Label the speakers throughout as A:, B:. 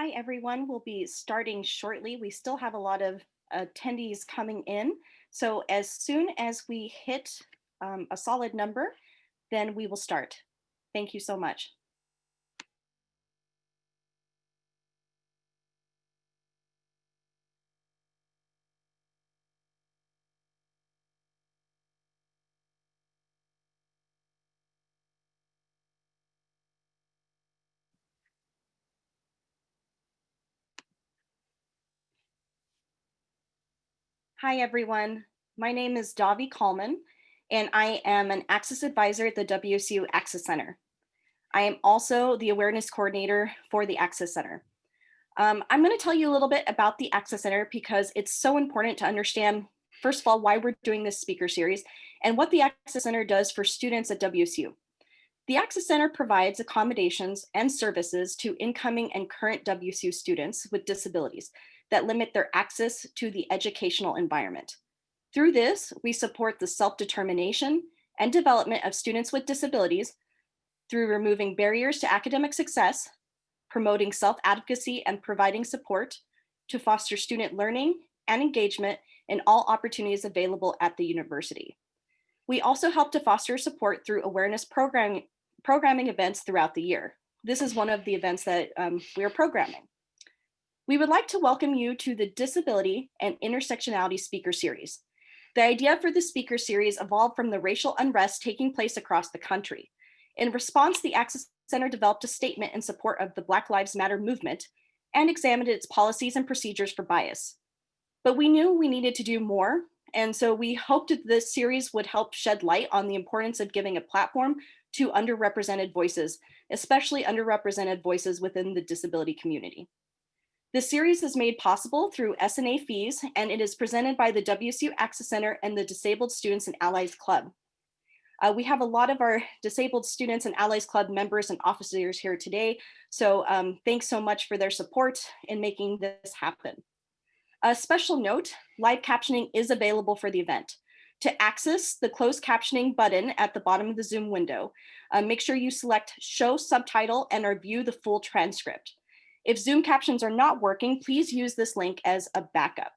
A: Hi, everyone. We'll be starting shortly. We still have a lot of attendees coming in. So as soon as we hit a solid number, then we will start. Thank you so much. Hi, everyone. My name is Davi Kallman, and I am an Access Advisor at the WSU Access Center. I am also the Awareness Coordinator for the Access Center. I'm going to tell you a little bit about the Access Center because it's so important to understand, first of all, why we're doing this speaker series and what the Access Center does for students at WSU. The Access Center provides accommodations and services to incoming and current WSU students with disabilities that limit their access to the educational environment. Through this, we support the self-determination and development of students with disabilities through removing barriers to academic success, promoting self-advocacy, and providing support to foster student learning and engagement in all opportunities available at the university. We also help to foster support through awareness programming events throughout the year. This is one of the events that we are programming. We would like to welcome you to the Disability and Intersectionality Speaker Series. The idea for the speaker series evolved from the racial unrest taking place across the country. In response, the Access Center developed a statement in support of the Black Lives Matter movement and examined its policies and procedures for bias. But we knew we needed to do more, and so we hoped that this series would help shed light on the importance of giving a platform to underrepresented voices, especially underrepresented voices within the disability community. This series is made possible through S&A fees, and it is presented by the WSU Access Center and the Disabled Students and Allies Club. We have a lot of our Disabled Students and Allies Club members and officers here today, so thanks so much for their support in making this happen. A special note, live captioning is available for the event. To access the closed captioning button at the bottom of the Zoom window, make sure you select Show Subtitle and or view the full transcript. If Zoom captions are not working, please use this link as a backup.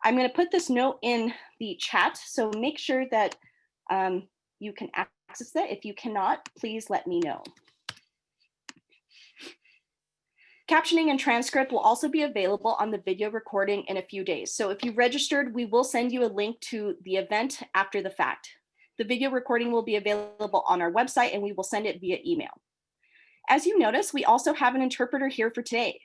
A: I'm going to put this note in the chat, so make sure that you can access that. If you cannot, please let me know. Captioning and transcript will also be available on the video recording in a few days. So if you registered, we will send you a link to the event after the fact. The video recording will be available on our website and we will send it via email. As you notice, we also have an interpreter here for today.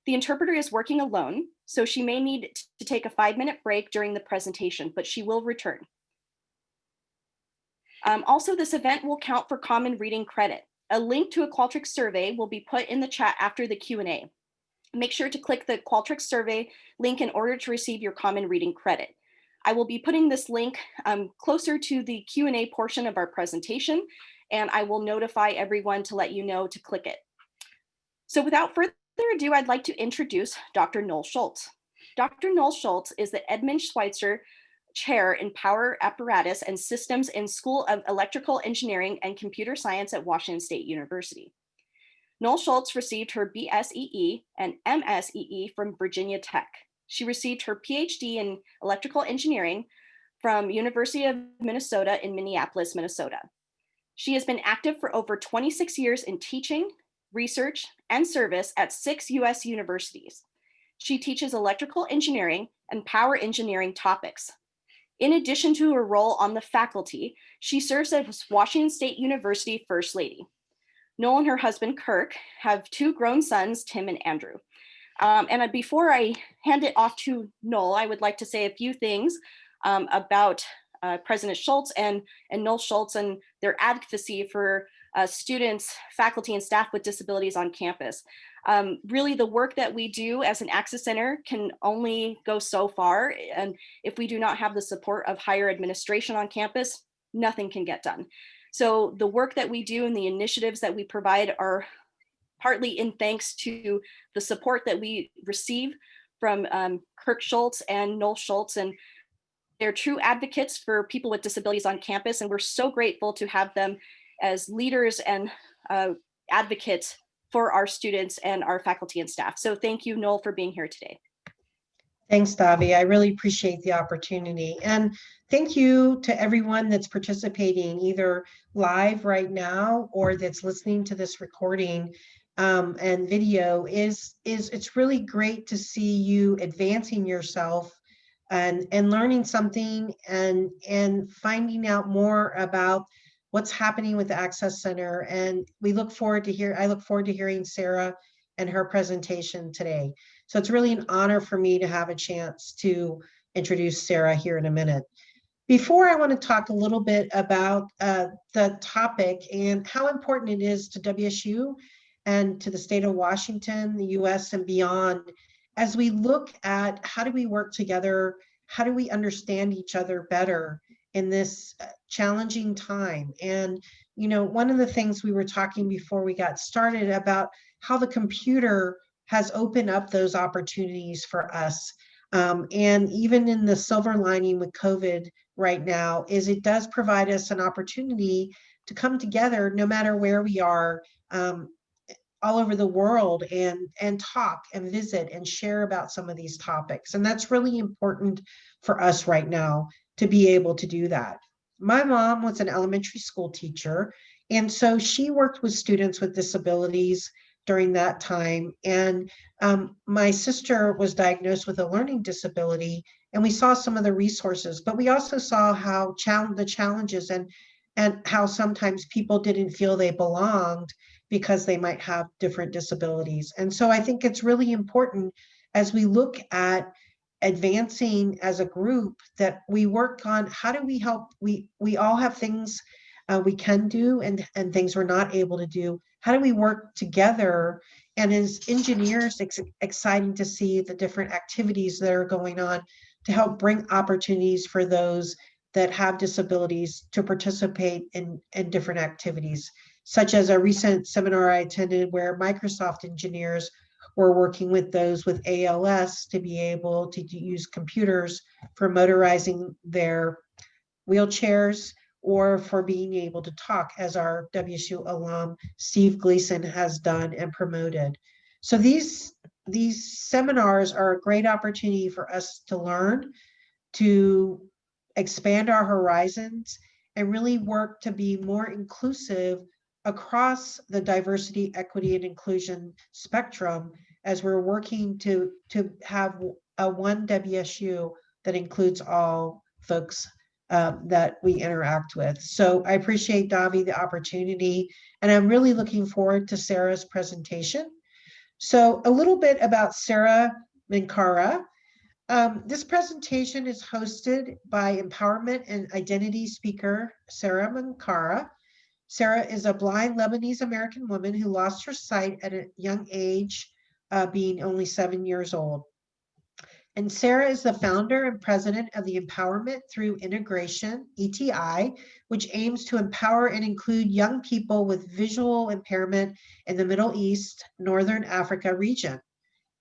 A: The interpreter is working alone, so she may need to take a 5-minute break during the presentation, but she will return. Also, this event will count for common reading credit. A link to a Qualtrics survey will be put in the chat after the Q&A. Make sure to click the Qualtrics survey link in order to receive your common reading credit. I will be putting this link closer to the Q&A portion of our presentation, and I will notify everyone to let you know to click it. So without further ado, I'd like to introduce Dr. Noel Schultz. Dr. Noel Schultz is the Edmund Schweitzer Chair in Power Apparatus and Systems in School of Electrical Engineering and Computer Science at Washington State University. Noel Schultz received her BSEE and MSEE from Virginia Tech. She received her PhD in Electrical Engineering from University of Minnesota in Minneapolis, Minnesota. She has been active for over 26 years in teaching, research, and service at 6 US universities. She teaches electrical engineering and power engineering topics. In addition to her role on the faculty, she serves as Washington State University First Lady. Noel and her husband, Kirk, have 2 grown sons, Tim and Andrew. And before I hand it off to Noel, I would like to say a few things about President Schultz and Noel Schultz and their advocacy for students, faculty, and staff with disabilities on campus. Really, the work that we do as an Access Center can only go so far. And if we do not have the support of higher administration on campus, nothing can get done. So the work that we do and the initiatives that we provide are partly in thanks to the support that we receive from Kirk Schultz and Noel Schultz, and they're true advocates for people with disabilities on campus. And we're so grateful to have them as leaders and advocates for our students and our faculty and staff. So thank you, Noel, for being here today.
B: Thanks, Davi. I really appreciate the opportunity. And thank you to everyone that's participating either live right now or that's listening to this recording and video. It's really great to see you advancing yourself and learning something and finding out more about what's happening with the Access Center. And I look forward to hearing Sara and her presentation today. So it's really an honor for me to have a chance to introduce Sara here in a minute. Before, I want to talk a little bit about the topic and how important it is to WSU and to the state of Washington, the US and beyond, as we look at how do we work together, how do we understand each other better in this challenging time. And, you know, one of the things we were talking before we got started about how the computer has opened up those opportunities for us. And even in the silver lining with COVID right now is it does provide us an opportunity to come together no matter where we are all over the world and talk and visit and share about some of these topics. And that's really important for us right now to be able to do that. My mom was an elementary school teacher, and so she worked with students with disabilities during that time. And my sister was diagnosed with a learning disability, and we saw some of the resources, but we also saw how the challenges and how sometimes people didn't feel they belonged because they might have different disabilities. And so I think it's really important as we look at advancing as a group that we work on how do we help. We all have things we can do and things we're not able to do. How do we work together? And as engineers, it's exciting to see the different activities that are going on to help bring opportunities for those that have disabilities to participate in different activities, such as a recent seminar I attended where Microsoft engineers were working with those with ALS to be able to use computers for motorizing their wheelchairs or for being able to talk, as our WSU alum Steve Gleason has done and promoted. So these seminars are a great opportunity for us to learn, to expand our horizons, and really work to be more inclusive across the diversity, equity, and inclusion spectrum as we're working to have a one WSU that includes all folks that we interact with. So I appreciate, Davi, the opportunity, and I'm really looking forward to Sara's presentation. So a little bit about Sara Minkara. This presentation is hosted by empowerment and identity speaker Sara Minkara. Sara is a blind Lebanese-American woman who lost her sight at a young age, being only 7 years old. And Sara is the founder and president of the Empowerment Through Integration, ETI, which aims to empower and include young people with visual impairment in the Middle East, Northern Africa region.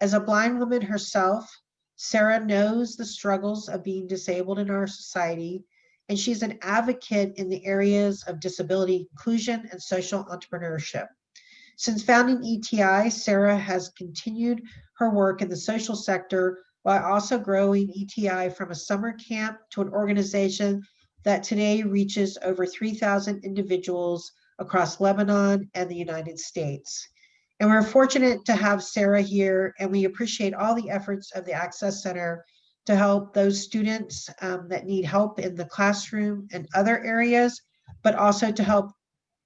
B: As a blind woman herself, Sara knows the struggles of being disabled in our society, and she's an advocate in the areas of disability inclusion and social entrepreneurship. Since founding ETI, Sara has continued her work in the social sector while also growing ETI from a summer camp to an organization that today reaches over 3,000 individuals across Lebanon and the United States. And we're fortunate to have Sara here, and we appreciate all the efforts of the Access Center to help those students that need help in the classroom and other areas, but also to help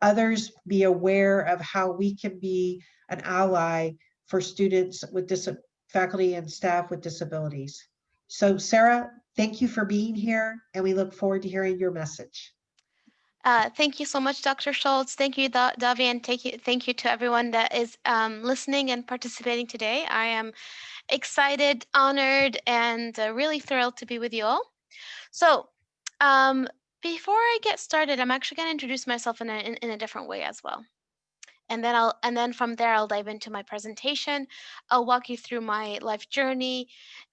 B: others be aware of how we can be an ally for students with faculty and staff with disabilities. So Sara, thank you for being here, and we look forward to hearing your message.
C: Thank you so much, Dr. Schultz. Thank you, Davi, and thank you to everyone that is listening and participating today. I am excited, honored, and really thrilled to be with you all. So, before I get started, I'm actually going to introduce myself in a different way as well. And then from there I'll dive into my presentation. I'll walk you through my life journey,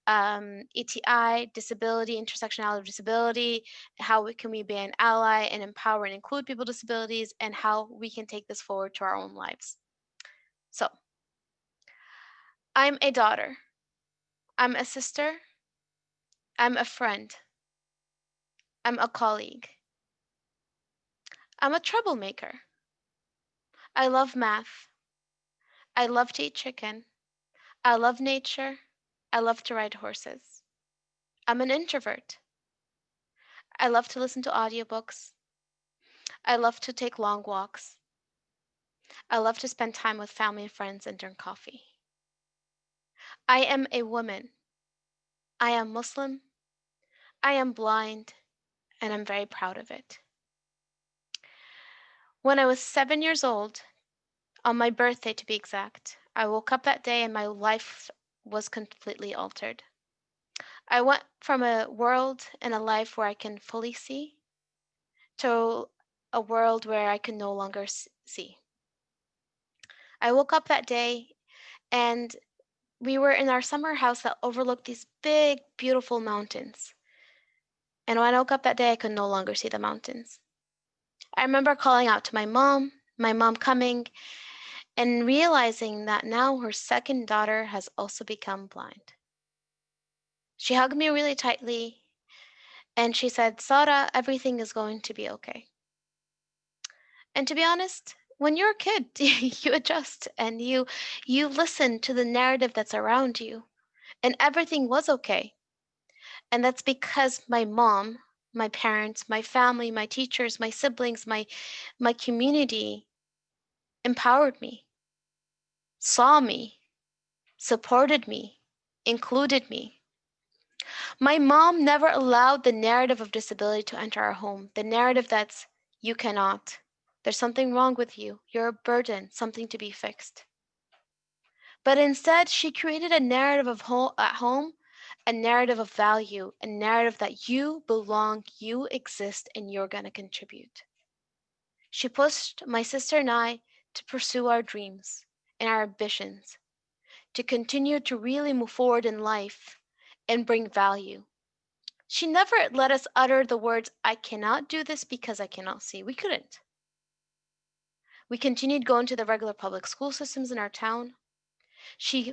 C: ETI, disability, intersectionality of disability, how can we be an ally and empower and include people with disabilities, and how we can take this forward to our own lives. So, I'm a daughter. I'm a sister. I'm a friend. I'm a colleague. I'm a troublemaker. I love math. I love to eat chicken. I love nature. I love to ride horses. I'm an introvert. I love to listen to audiobooks. I love to take long walks. I love to spend time with family and friends and drink coffee. I am a woman. I am Muslim. I am blind, and I'm very proud of it. When I was 7 years old, on my birthday to be exact, I woke up that day and my life was completely altered. I went from a world and a life where I can fully see to a world where I can no longer see. I woke up that day and we were in our summer house that overlooked these big, beautiful mountains. And when I woke up that day, I could no longer see the mountains. I remember calling out to my mom coming, and realizing that now her second daughter has also become blind. She hugged me really tightly and she said, Sara, everything is going to be okay. And to be honest, when you're a kid, you adjust and you listen to the narrative that's around you, and everything was okay. And that's because my mom, my parents, my family, my teachers, my siblings, my community empowered me, saw me, supported me, included me. My mom never allowed the narrative of disability to enter our home. The narrative that's, you cannot. There's something wrong with you. You're a burden, something to be fixed. But instead, she created a narrative of at home, a narrative of value, a narrative that you belong, you exist, and you're going to contribute. She pushed my sister and I to pursue our dreams and our ambitions, to continue to really move forward in life and bring value. She never let us utter the words, I cannot do this because I cannot see. We couldn't. We continued going to the regular public school systems in our town. She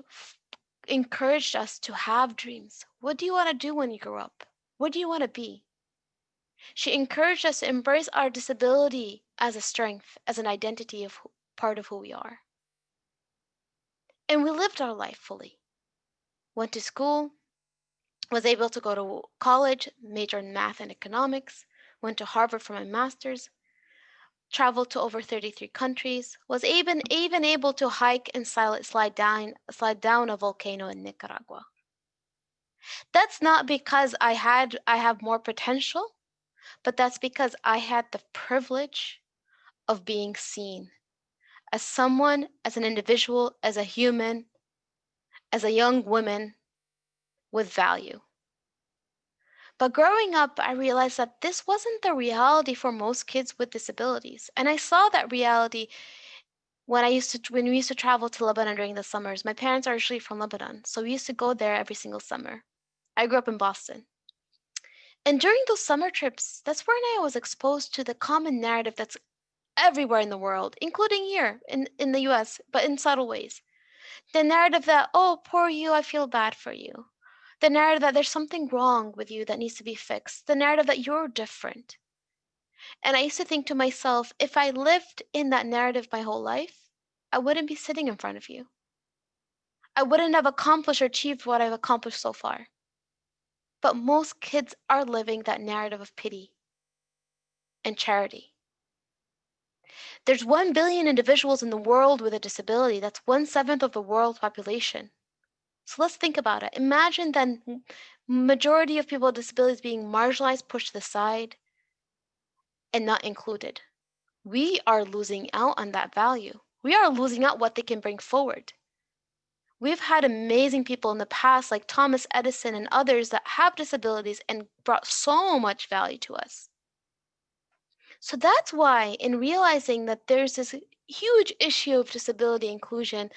C: encouraged us to have dreams. What do you want to do when you grow up? What do you want to be? She encouraged us to embrace our disability as a strength, as an identity of part of who we are. And we lived our life fully. Went to school, was able to go to college, major in math and economics, went to Harvard for my master's, traveled to over 33 countries, was even able to hike and slide down a volcano in Nicaragua. That's not because I have more potential, but that's because I had the privilege of being seen as someone, as an individual, as a human, as a young woman with value. But growing up, I realized that this wasn't the reality for most kids with disabilities. And I saw that reality when we used to travel to Lebanon during the summers. My parents are actually from Lebanon, so we used to go there every single summer. I grew up in Boston. And during those summer trips, that's when I was exposed to the common narrative that's everywhere in the world, including here in the US, but in subtle ways. The narrative that, oh, poor you, I feel bad for you. The narrative that there's something wrong with you that needs to be fixed. The narrative that you're different. And I used to think to myself, if I lived in that narrative my whole life, I wouldn't be sitting in front of you. I wouldn't have accomplished or achieved what I've accomplished so far. But most kids are living that narrative of pity and charity. There's 1 billion individuals in the world with a disability. That's 1/7 of the world's population. So let's think about it. Imagine then majority of people with disabilities being marginalized, pushed to the side, and not included. We are losing out on that value. We are losing out what they can bring forward. We've had amazing people in the past, like Thomas Edison and others, that have disabilities and brought so much value to us. So that's why, in realizing that there's this huge issue of disability inclusion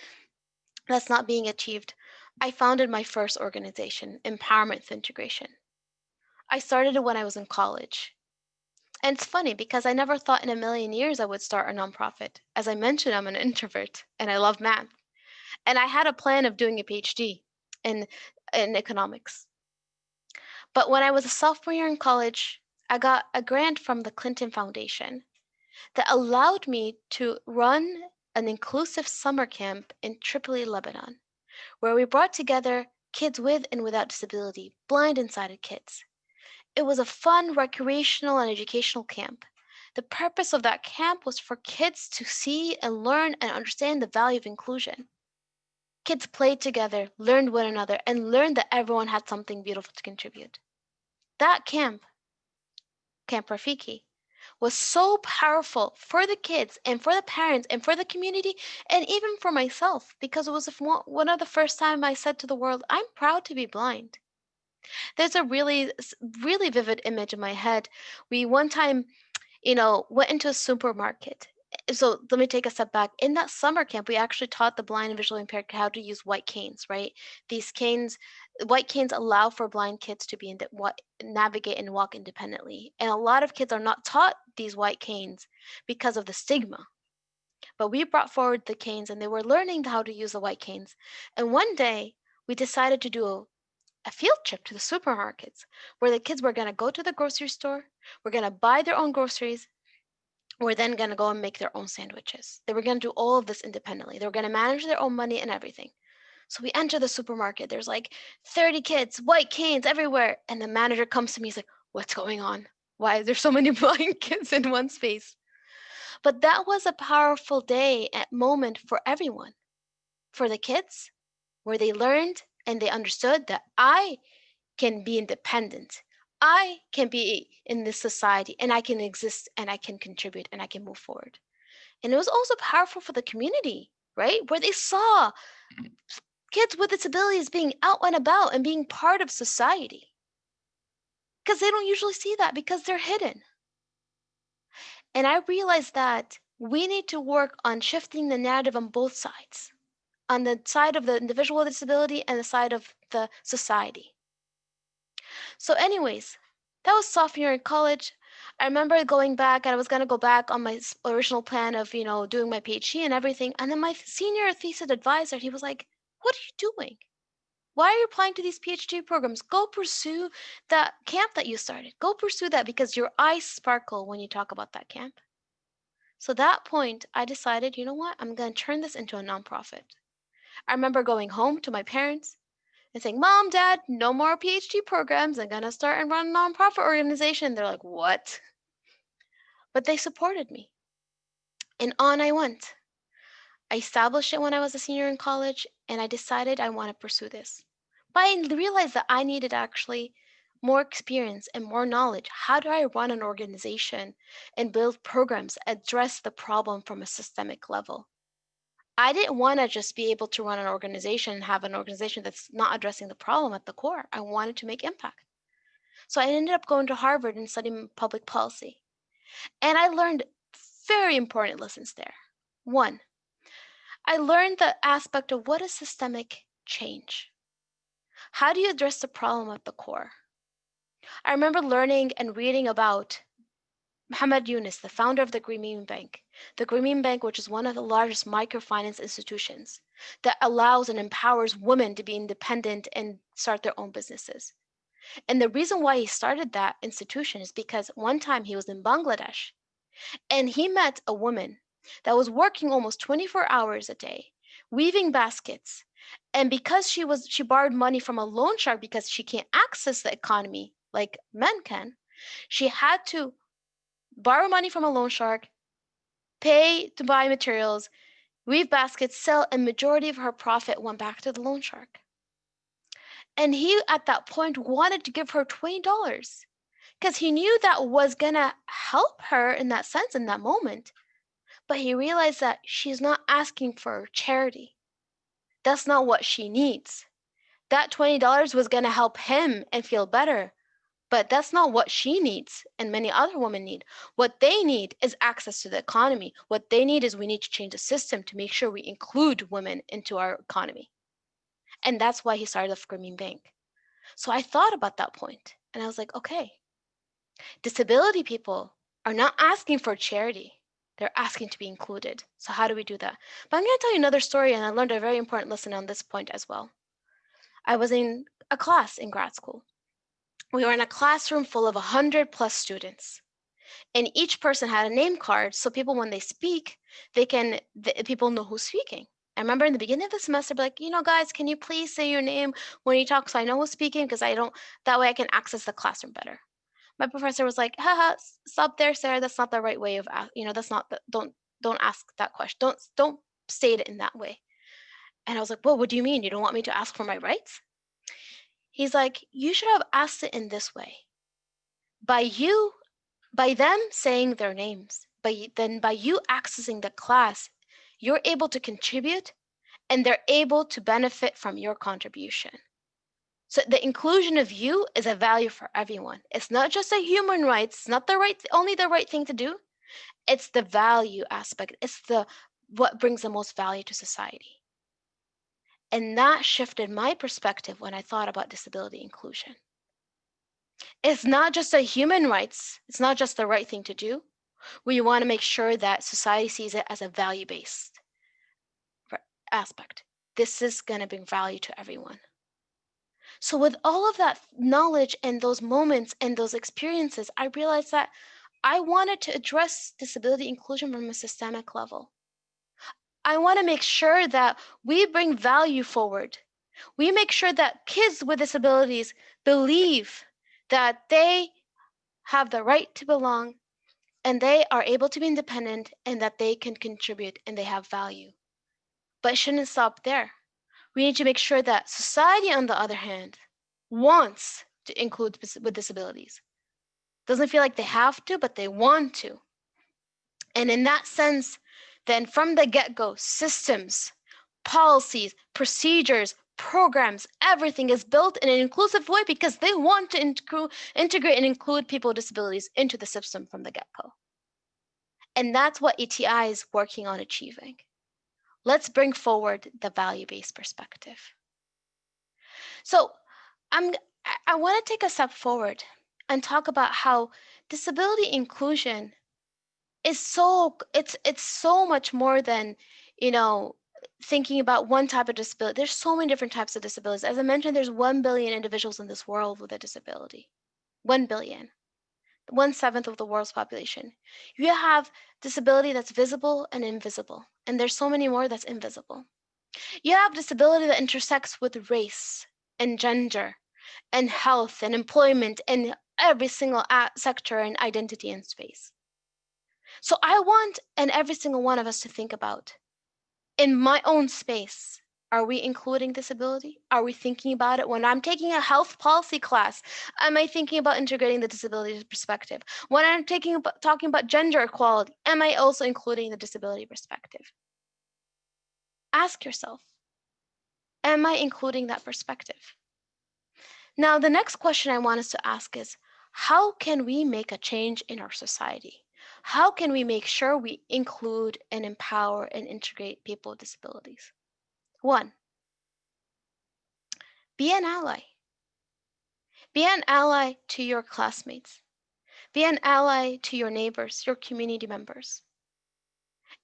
C: that's not being achieved, I founded my first organization, Empowerment Through Integration. I started it when I was in college. And it's funny because I never thought in a million years I would start a nonprofit. As I mentioned, I'm an introvert and I love math. And I had a plan of doing a PhD in, in economics. But when I was a sophomore year in college, I got a grant from the Clinton Foundation that allowed me to run an inclusive summer camp in Tripoli, Lebanon, where we brought together kids with and without disability, blind and sighted kids. It was a fun, recreational, and educational camp. The purpose of that camp was for kids to see and learn and understand the value of inclusion. Kids played together, learned one another, and learned that everyone had something beautiful to contribute. That camp, Camp Rafiki, was so powerful for the kids and for the parents and for the community and even for myself because it was one of the first time I said to the world, I'm proud to be blind. There's a really vivid image in my head. We one time, went into a supermarket. So let me take a step back. In that summer camp, we actually taught the blind and visually impaired how to use white canes, right? These canes, white canes allow for blind kids to navigate and walk independently. And a lot of kids are not taught these white canes because of the stigma. But we brought forward the canes and they were learning how to use the white canes. And one day we decided to do a field trip to the supermarkets where the kids were going to go to the grocery store, were going to buy their own groceries, were then going to go and make their own sandwiches. They were going to do all of this independently. They were going to manage their own money and everything. So we enter the supermarket. There's like 30 kids, white canes everywhere. And the manager comes to me. He's like, what's going on? Why are there so many blind kids in one space? But that was a powerful day and moment for everyone. For the kids, where they learned and they understood that I can be independent. I can be in this society and I can exist and I can contribute and I can move forward. And it was also powerful for the community, right? Where they saw kids with disabilities being out and about and being part of society. Because they don't usually see that because they're hidden. And I realized that we need to work on shifting the narrative on both sides, on the side of the individual with disability and the side of the society. So anyways, that was sophomore year in college. I remember going back and I was going to go back on my original plan of, doing my PhD and everything. And then my senior thesis advisor, he was like, what are you doing? Why are you applying to these PhD programs? Go pursue that camp that you started. Go pursue that because your eyes sparkle when you talk about that camp. So at that point, I decided, you know what? I'm going to turn this into a nonprofit. I remember going home to my parents and saying, Mom, Dad, no more PhD programs. I'm going to start and run a nonprofit organization. They're like, what? But they supported me. And on I went. I established it when I was a senior in college, and I decided I want to pursue this. But I realized that I needed actually more experience and more knowledge. How do I run an organization and build programs, address the problem from a systemic level? I didn't want to just be able to run an organization and have an organization that's not addressing the problem at the core. I wanted to make impact. So I ended up going to Harvard and studying public policy. And I learned very important lessons there. One, I learned the aspect of what is systemic change. How do you address the problem at the core? I remember learning and reading about Muhammad Yunus, the founder of the Grameen Bank. The Grameen Bank, which is one of the largest microfinance institutions that allows and empowers women to be independent and start their own businesses. And the reason why he started that institution is because one time he was in Bangladesh and he met a woman that was working almost 24 hours a day, weaving baskets. And because she borrowed money from a loan shark because she can't access the economy like men can, she had to borrow money from a loan shark, pay to buy materials, weave baskets, sell, and majority of her profit went back to the loan shark. And he, at that point, wanted to give her $20 because he knew that was going to help her in that sense, in that moment. But he realized that she's not asking for charity. That's not what she needs. That $20 was going to help him and feel better. But that's not what she needs and many other women need. What they need is access to the economy. What they need is we need to change the system to make sure we include women into our economy. And that's why he started the Grameen Bank. So I thought about that point and I was like, okay, disability people are not asking for charity. They're asking to be included. So how do we do that? But I'm going to tell you another story, and I learned a very important lesson on this point as well. I was in a class in grad school. We were in a classroom full of 100+ students, and each person had a name card, so people, when they speak, people know who's speaking. I remember in the beginning of the semester, like, guys, can you please say your name when you talk so I know who's speaking, because that way I can access the classroom better. My professor was like, haha, stop there, Sarah. That's not the right way of, that's not the, don't ask that question. Don't state it in that way. And I was like, well, what do you mean? You don't want me to ask for my rights? He's like, you should have asked it in this way. By them saying their names, by you accessing the class, you're able to contribute and they're able to benefit from your contribution. So the inclusion of you is a value for everyone. It's not just a human right. It's not only the right thing to do. It's the value aspect. It's what brings the most value to society. And that shifted my perspective when I thought about disability inclusion. It's not just a human rights. It's not just the right thing to do. We want to make sure that society sees it as a value-based aspect. This is going to bring value to everyone. So with all of that knowledge and those moments and those experiences, I realized that I wanted to address disability inclusion from a systemic level. I want to make sure that we bring value forward. We make sure that kids with disabilities believe that they have the right to belong and they are able to be independent and that they can contribute and they have value. But it shouldn't stop there. We need to make sure that society, on the other hand, wants to include with disabilities. Doesn't feel like they have to, but they want to. And in that sense, then from the get-go, systems, policies, procedures, programs, everything is built in an inclusive way because they want to integrate and include people with disabilities into the system from the get-go. And that's what ETI is working on achieving. Let's bring forward the value-based perspective. So I want to take a step forward and talk about how disability inclusion is it's so much more than, thinking about one type of disability. There's so many different types of disabilities. As I mentioned, there's 1 billion individuals in this world with a disability. 1 billion. 1/7 of the world's population. You have disability that's visible and invisible, and there's so many more that's invisible. You have disability that intersects with race and gender and health and employment and every single sector and identity and space. So I want every single one of us to think about, in my own space, are we including disability? Are we thinking about it? When I'm taking a health policy class, am I thinking about integrating the disability perspective? When I'm talking about gender equality, am I also including the disability perspective? Ask yourself, am I including that perspective? Now, the next question I want us to ask is, how can we make a change in our society? How can we make sure we include and empower and integrate people with disabilities? 1, be an ally. Be an ally to your classmates. Be an ally to your neighbors, your community members.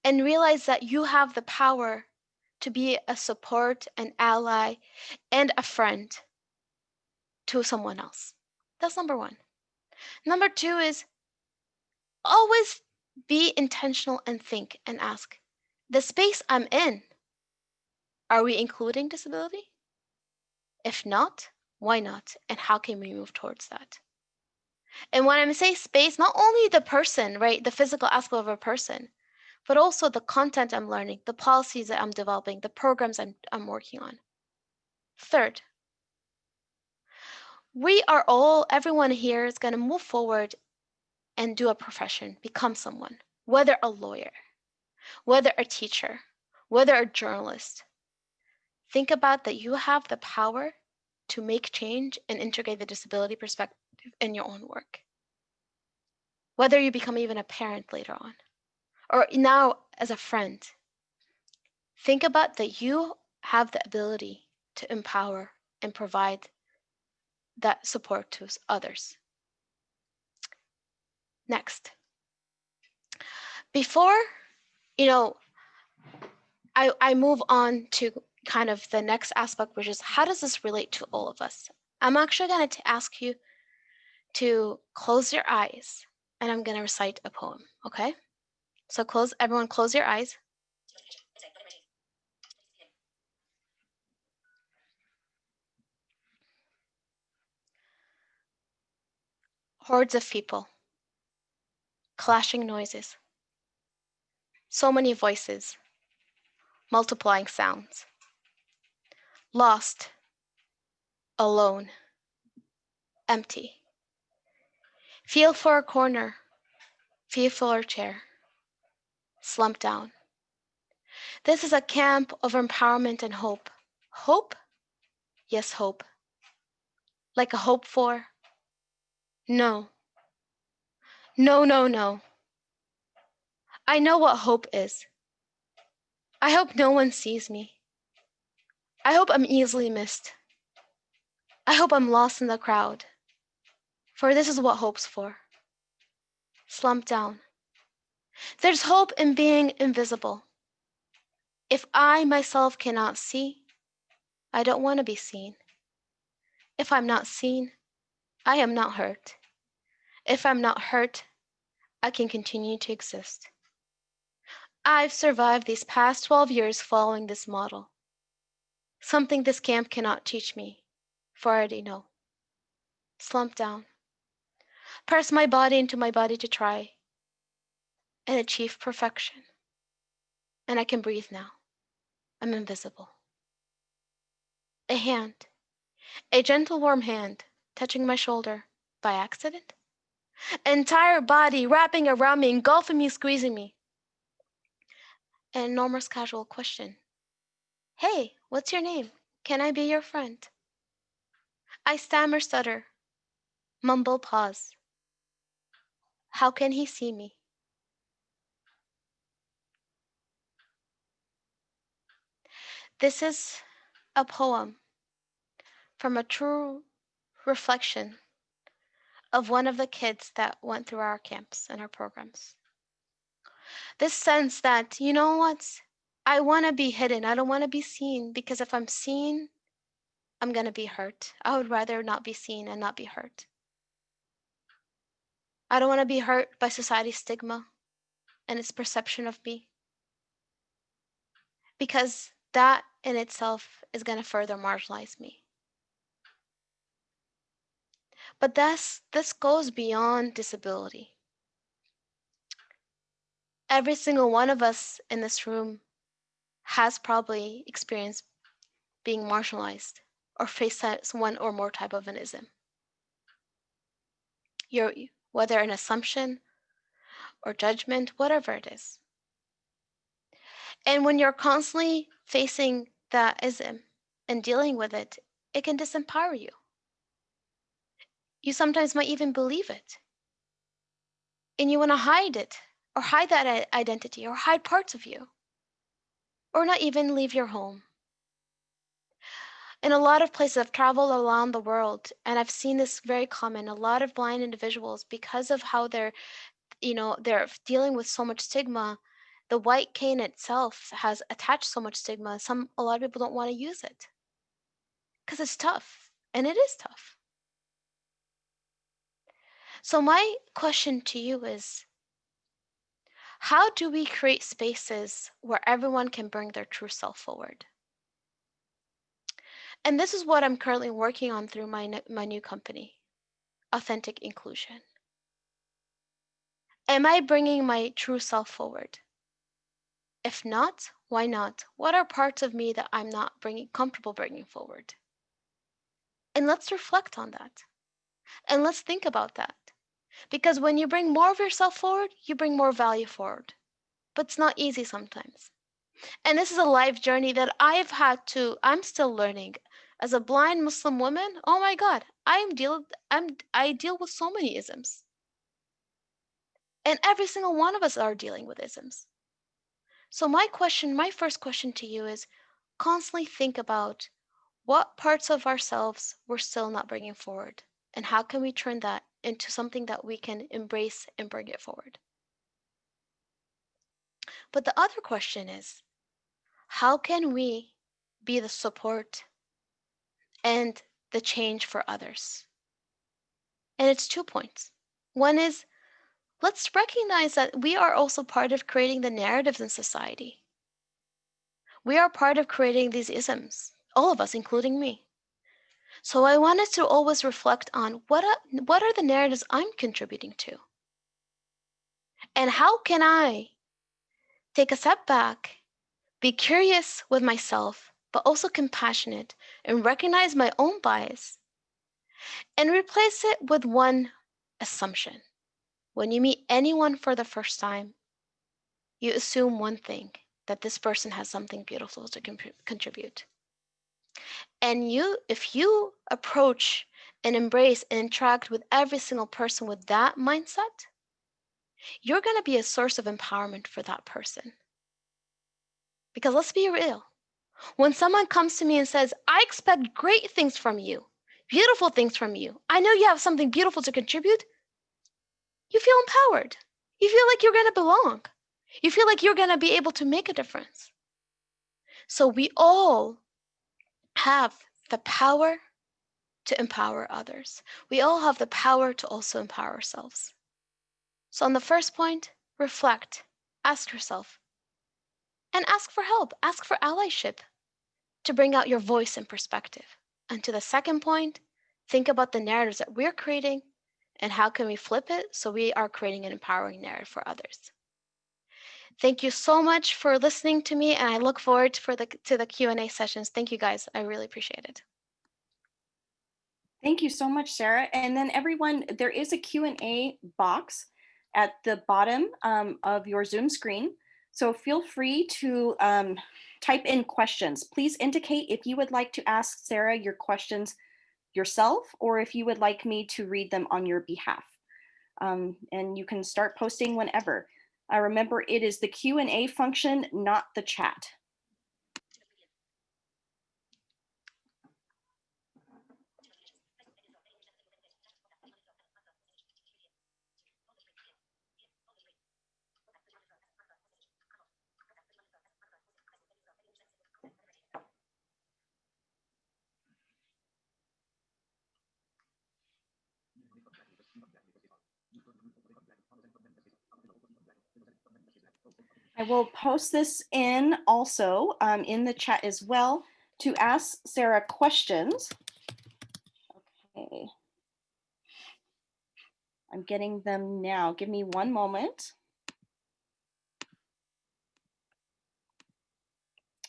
C: And realize that you have the power to be a support, an ally, and a friend to someone else. That's number 1. Number 2 is always be intentional and think and ask, the space I'm in, are we including disability? If not, why not? And how can we move towards that? And when I say space, not only the person, right, the physical aspect of a person, but also the content I'm learning, the policies that I'm developing, the programs I'm working on. 3rd, everyone here is going to move forward and do a profession, become someone, whether a lawyer, whether a teacher, whether a journalist. Think about that you have the power to make change and integrate the disability perspective in your own work. Whether you become even a parent later on, or now as a friend, think about that you have the ability to empower and provide that support to others. Next, Before, you know, I move on to kind of the next aspect, which is how does this relate to all of us? I'm actually going to ask you to close your eyes and I'm going to recite a poem, okay? So everyone close your eyes. Hordes of people, clashing noises, so many voices, multiplying sounds. Lost, alone, empty. Feel for a corner, feel for a chair, slump down. This is a camp of empowerment and hope. Hope? Yes, hope. Like a hope for? No. No, no, no. I know what hope is. I hope no one sees me. I hope I'm easily missed. I hope I'm lost in the crowd. For this is what hope's for. Slump down. There's hope in being invisible. If I myself cannot see, I don't want to be seen. If I'm not seen, I am not hurt. If I'm not hurt, I can continue to exist. I've survived these past 12 years following this model. Something this camp cannot teach me, for I already know. Slump down. Press my body into my body to try and achieve perfection. And I can breathe now. I'm invisible. A hand, a gentle warm hand, touching my shoulder by accident. Entire body wrapping around me, engulfing me, squeezing me. An enormous casual question. Hey, what's your name? Can I be your friend? I stammer, stutter, mumble, pause. How can he see me? This is a poem from a true reflection of one of the kids that went through our camps and our programs. This sense that, you know what? I want to be hidden. I don't want to be seen because if I'm seen, I'm going to be hurt. I would rather not be seen and not be hurt. I don't want to be hurt by society's stigma and its perception of me because that in itself is going to further marginalize me. But this goes beyond disability. Every single one of us in this room has probably experienced being marginalized or faced one or more type of an ism. Whether an assumption or judgment, whatever it is. And when you're constantly facing that ism and dealing with it, it can disempower you. You sometimes might even believe it. And you want to hide it, or hide that identity, or hide parts of you, or not even leave your home. In a lot of places, I've traveled around the world, and I've seen this very common. A lot of blind individuals, because of how they're dealing with so much stigma, the white cane itself has attached so much stigma. A lot of people don't want to use it because it's tough, and it is tough. So my question to you is, how do we create spaces where everyone can bring their true self forward? And this is what I'm currently working on through my new company, Authentic Inclusion. Am I bringing my true self forward? If not, why not? What are parts of me that I'm not comfortable bringing forward? And let's reflect on that. And let's think about that. Because when you bring more of yourself forward, you bring more value forward. But it's not easy sometimes. And this is a life journey that I'm still learning. As a blind Muslim woman, oh my God, I deal with so many isms. And every single one of us are dealing with isms. So my first question to you is constantly think about what parts of ourselves we're still not bringing forward, and how can we turn that into something that we can embrace and bring it forward. But the other question is, how can we be the support and the change for others? And it's 2 points. One is, let's recognize that we are also part of creating the narratives in society. We are part of creating these isms, all of us, including me. So I wanted to always reflect on what are the narratives I'm contributing to? And how can I take a step back, be curious with myself, but also compassionate, and recognize my own bias, and replace it with one assumption. When you meet anyone for the first time, you assume one thing, that this person has something beautiful to contribute. And if you approach and embrace and interact with every single person with that mindset, you're going to be a source of empowerment for that person. Because let's be real. When someone comes to me and says, I expect great things from you, beautiful things from you, I know you have something beautiful to contribute, you feel empowered. You feel like you're going to belong. You feel like you're going to be able to make a difference. So we all have the power to empower others. We all have the power to also empower ourselves. So on the first point, reflect, ask yourself, and ask for help, ask for allyship to bring out your voice and perspective. And to the second point, think about the narratives that we're creating and how can we flip it so we are creating an empowering narrative for others. Thank you so much for listening to me, and I look forward to the Q&A sessions. Thank you guys. I really appreciate it.
A: Thank you so much, Sarah. And then everyone, there is a Q&A box at the bottom of your Zoom screen. So feel free to type in questions. Please indicate if you would like to ask Sarah your questions yourself, or if you would like me to read them on your behalf. And you can start posting whenever. Remember, it is the Q&A function, not the chat. I will post this in also in the chat as well to ask Sarah questions. Okay. I'm getting them now. Give me one moment.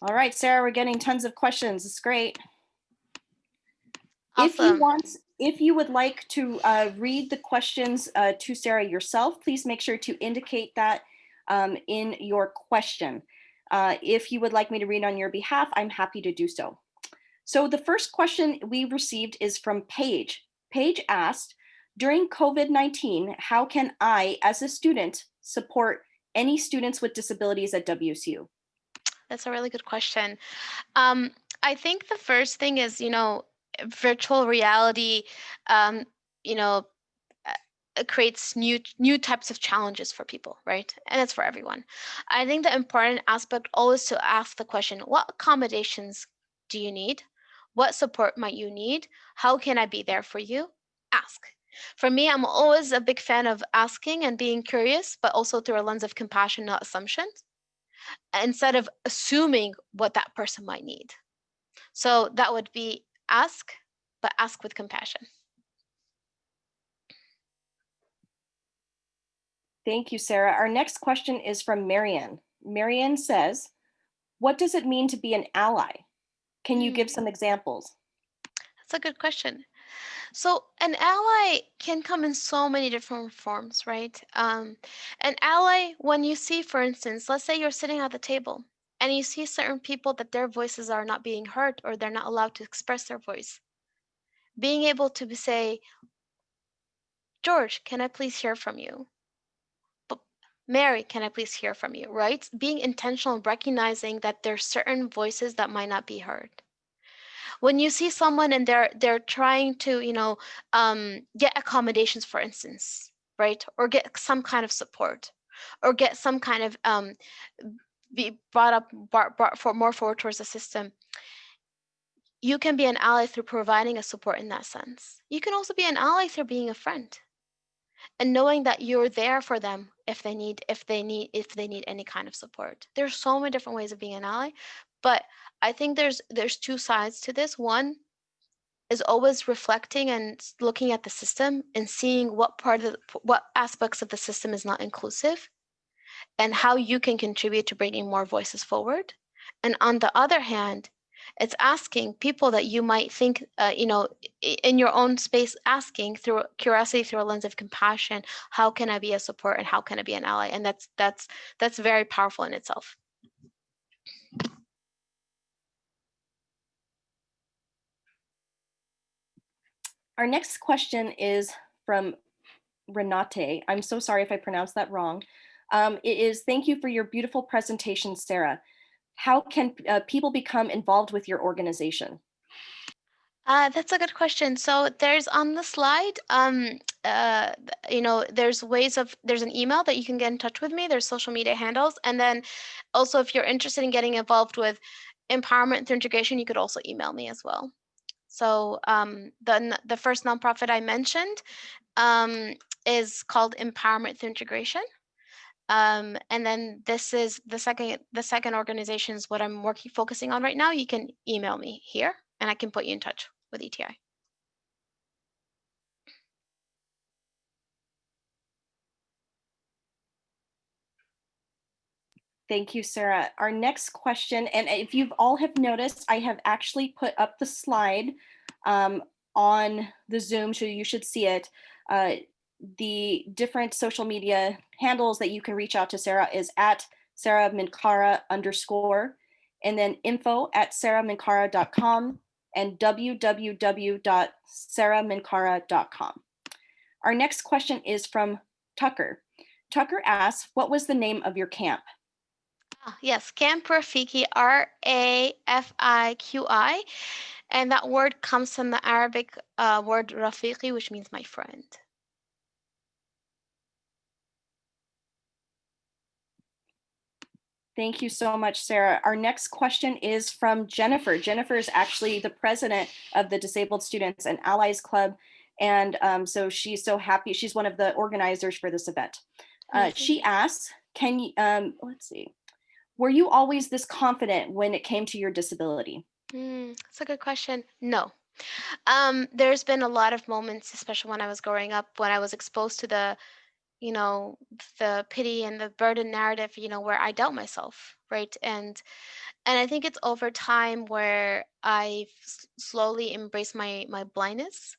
A: All right, Sarah, we're getting tons of questions. It's great.
C: Awesome.
A: If you would like to read the questions to Sarah yourself, please make sure to indicate that in your question. If you would like me to read on your behalf, I'm happy to do so. So the first question we received is from Paige. Paige asked, during COVID-19, how can I, as a student, support any students with disabilities at WSU?
C: That's a really good question. I think the first thing is, virtual reality, creates new types of challenges for people, right? And it's for everyone. I think the important aspect always to ask the question, what accommodations do you need? What support might you need? How can I be there for you? Ask. For me, I'm always a big fan of asking and being curious, but also through a lens of compassion, not assumptions, instead of assuming what that person might need. So that would be ask, but ask with compassion.
A: Thank you, Sarah. Our next question is from Marianne. Marianne says, what does it mean to be an ally? Can you give some examples?
C: That's a good question. So an ally can come in so many different forms, right? An ally, when you see, for instance, let's say you're sitting at the table and you see certain people that their voices are not being heard or they're not allowed to express their voice. Being able to say, George, can I please hear from you? Mary, can I please hear from you, right? Being intentional and recognizing that there's certain voices that might not be heard. When you see someone and they're trying to, get accommodations, for instance, right? Or get some kind of support. or get some kind of be brought for more forward towards the system, you can be an ally through providing a support in that sense. You can also be an ally through being a friend and knowing that you're there for them if they need any kind of support. There's so many different ways of being an ally, but I think there's two sides to this. One is always reflecting and looking at the system and seeing what aspects of the system is not inclusive and how you can contribute to bringing more voices forward. And on the other hand, it's asking people that you might think, in your own space, asking through curiosity, through a lens of compassion, how can I be a support and how can I be an ally? And that's very powerful in itself.
A: Our next question is from Renate. I'm so sorry if I pronounced that wrong. It is, thank you for your beautiful presentation, Sara. How can people become involved with your organization?
C: That's a good question. So there's on the slide, there's an email that you can get in touch with me. There's social media handles. And then also, if you're interested in getting involved with empowerment through integration, you could also email me as well. So the first nonprofit I mentioned is called Empowerment Through Integration. And then this is the second organization is what I'm focusing on right now. You can email me here and I can put you in touch with ETI.
A: Thank you, Sara. Our next question, and if you all have noticed, I have actually put up the slide on the Zoom, so you should see it. The different social media handles that you can reach out to Sara is at Sara Minkara _, and then info@saraminkara.com and www.saraminkara.com. Our next question is from Tucker. Tucker asks, what was the name of your camp?
C: Yes, Camp Rafiki, Rafiqi, and that word comes from the Arabic word Rafiqi, which means my friend.
A: Thank you so much, Sara. Our next question is from Jennifer. Jennifer is actually the president of the Disabled Students and Allies Club. And so she's so happy. She's one of the organizers for this event. She asks, let's see, were you always this confident when it came to your disability?
C: That's a good question. No. There's been a lot of moments, especially when I was growing up, when I was exposed to the pity and the burden narrative, where I doubt myself, right? And I think it's over time where I've slowly embraced my blindness.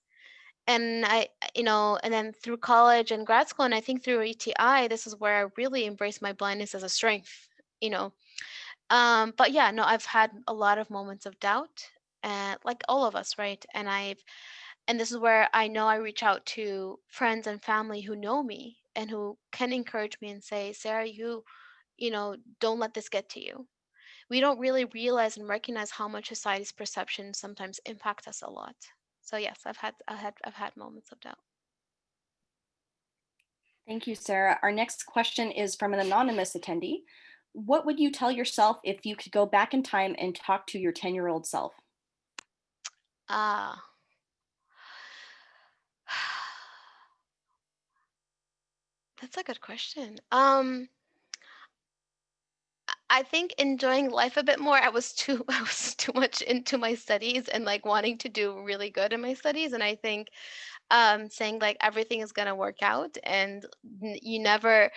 C: And and then through college and grad school, and I think through ETI, this is where I really embraced my blindness as a strength, But yeah, no, I've had a lot of moments of doubt, like all of us, right? And this is where I know I reach out to friends and family who know me and who can encourage me and say, Sara, don't let this get to you. We don't really realize and recognize how much society's perception sometimes impacts us a lot. So yes, I've had moments of doubt.
A: Thank you, Sara. Our next question is from an anonymous attendee. What would you tell yourself if you could go back in time and talk to your 10-year-old self?
C: That's a good question. I think enjoying life a bit more. I was too much into my studies and like wanting to do really good in my studies. And I think saying like everything is gonna work out and you never,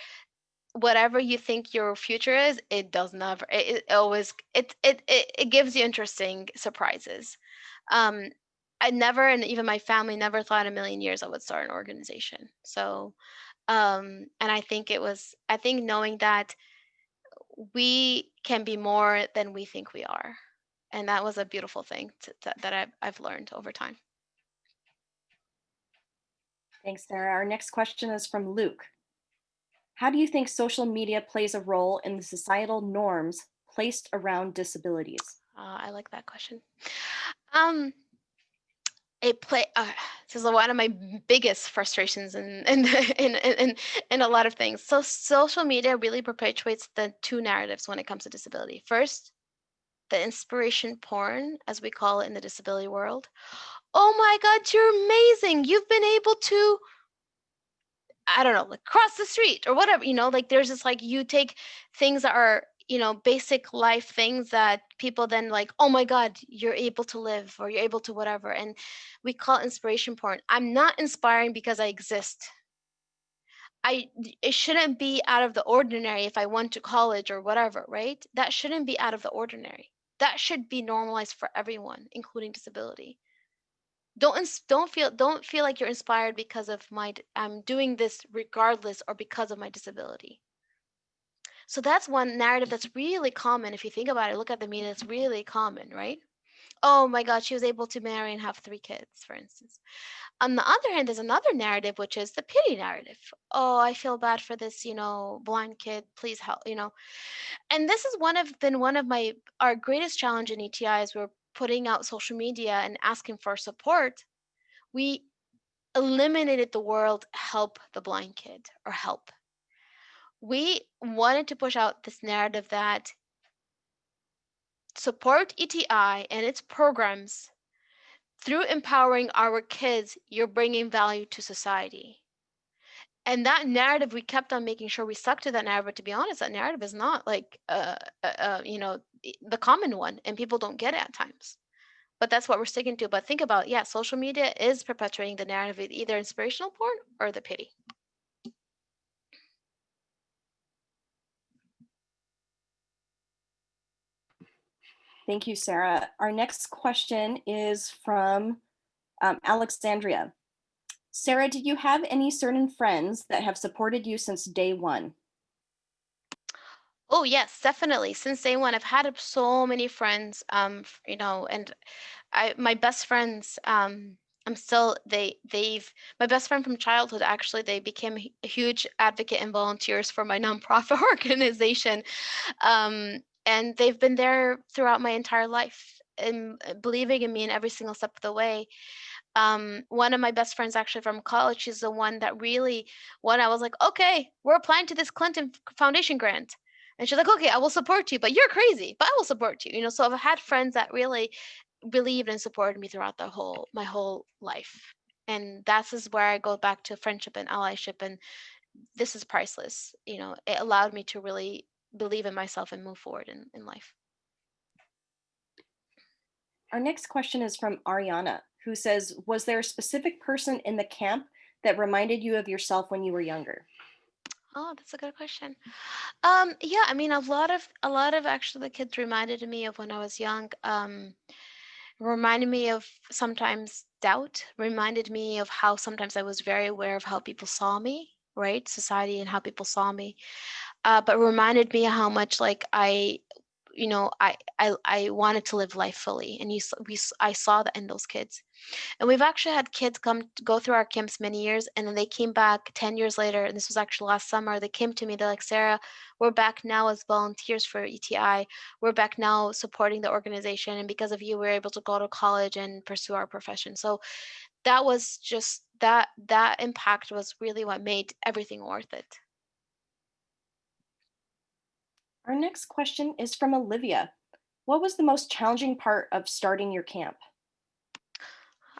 C: whatever you think your future is, it does never. It always it gives you interesting surprises. I never, and even my family never thought in a million years I would start an organization. So and I think knowing that we can be more than we think we are. And that was a beautiful thing that I've learned over time.
A: Thanks, Sara. Our next question is from Luke. How do you think social media plays a role in the societal norms placed around disabilities?
C: I like that question. This is one of my biggest frustrations in a lot of things. So social media really perpetuates the two narratives when it comes to disability. First, the inspiration porn, as we call it in the disability world. Oh my God, you're amazing. You've been able to, I don't know, like cross the street or whatever, like there's this, like, you take things that are, basic life things that people then like, oh my God, you're able to live or you're able to whatever. And we call it inspiration porn. I'm not inspiring because I exist. It shouldn't be out of the ordinary if I went to college or whatever, right? That shouldn't be out of the ordinary. That should be normalized for everyone, including disability. Don't feel like you're inspired because of I'm doing this regardless or because of my disability. So that's one narrative that's really common. If you think about it, look at the media, it's really common, right? Oh my God, she was able to marry and have 3 kids, for instance. On the other hand, there's another narrative, which is the pity narrative. Oh, I feel bad for this, blind kid. Please help, And this is been one of our greatest challenge in ETI as we're putting out social media and asking for support. We eliminated the word help the blind kid or help. We wanted to push out this narrative that support ETI and its programs. Through empowering our kids, you're bringing value to society. And that narrative, we kept on making sure we stuck to that narrative. But to be honest, that narrative is not like, the common one, and people don't get it at times. But that's what we're sticking to. But think about, yeah, social media is perpetuating the narrative of either inspirational porn or the pity.
A: Thank you, Sarah. Our next question is from Alexandria. Sarah, did you have any certain friends that have supported you since day one?
C: Oh yes, definitely. Since day one, I've had so many friends, and my best friends, I'm still, my best friend from childhood, actually, they became a huge advocate and volunteers for my nonprofit organization. And they've been there throughout my entire life and believing in me in every single step of the way. One of my best friends actually from college, she's the one that really, when I was like, okay, we're applying to this Clinton Foundation grant. And she's like, okay, I will support you, but you're crazy, but I will support you. So I've had friends that really believed and supported me throughout my whole life. And that's is where I go back to friendship and allyship. And this is priceless. It allowed me to really believe in myself and move forward in life.
A: Our next question is from Ariana, who says, was there a specific person in the camp that reminded you of yourself when you were younger?
C: Oh, that's a good question. Yeah, I mean, a lot of actually the kids reminded me of when I was young. Reminded me of sometimes doubt. Reminded me of how sometimes I was very aware of how people saw me, right? Society and how people saw me. But reminded me how much like I wanted to live life fully, and I saw that in those kids. And we've actually had kids go through our camps many years, and then they came back 10 years later, and this was actually last summer. They came to me, they're like, Sarah, we're back now as volunteers for ETI. We're back now supporting the organization, and because of you, we're able to go to college and pursue our profession. So that was just that impact was really what made everything worth it.
A: Our next question is from Olivia. What was the most challenging part of starting your camp?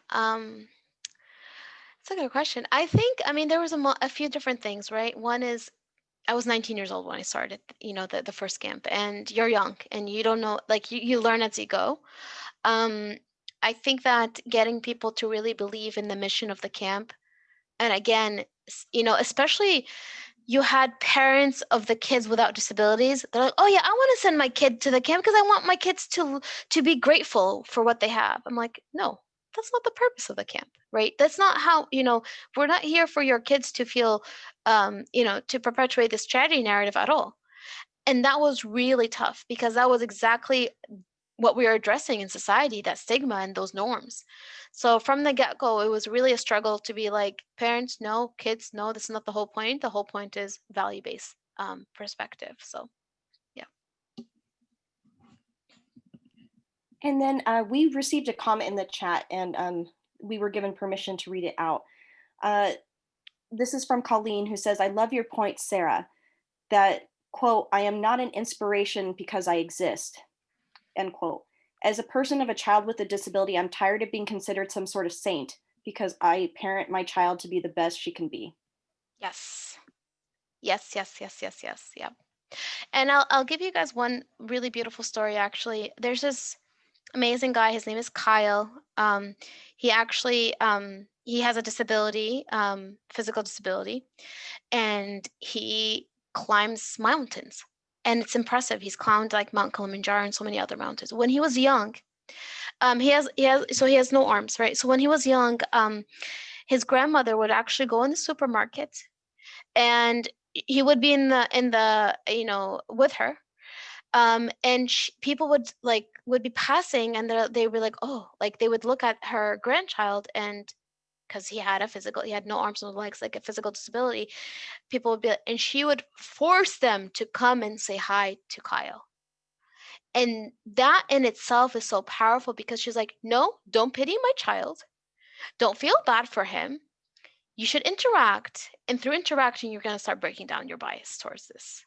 C: Um, it's a good question. I mean, there was a few different things, right? One is I was 19 years old when I started, the first camp, and you're young and you don't know, like you learn as you go. Um, I think that getting people to really believe in the mission of the camp, and again, especially you had parents of the kids without disabilities. They're like, oh yeah, I want to send my kid to the camp because I want my kids to be grateful for what they have. I'm like, no, that's not the purpose of the camp, right? That's not how, we're not here for your kids to feel, to perpetuate this charity narrative at all. And that was really tough because that was exactly what we are addressing in society, that stigma and those norms. So from the get-go, it was really a struggle to be like, parents, no, kids, no, this is not the whole point. The whole point is value-based perspective. So yeah.
A: And then we received a comment in the chat, and we were given permission to read it out. Uh, this is from Colleen, who says, "I love your point, Sarah, that, quote, I am not an inspiration because I exist," end quote. "As a person of a child with a disability, I'm tired of being considered some sort of saint because I parent my child to be the best she can be."
C: Yes. Yes, yes, yes, yes, yes. Yeah. And I'll give you guys one really beautiful story actually. There's this amazing guy. His name is Kyle. He actually he has a disability, physical disability, and he climbs mountains. And it's impressive. He's climbed like Mount Kilimanjaro and so many other mountains. When he was young, he has no arms, right? So when he was young, his grandmother would actually go in the supermarket, and he would be in the with her, and people would be passing, and they were like, oh, like they would look at her grandchild, and because he had no arms, no legs, like a physical disability, people would be, and she would force them to come and say hi to Kyle. And that in itself is so powerful, because she's like, no, don't pity my child, don't feel bad for him, you should interact, and through interaction you're going to start breaking down your bias towards this.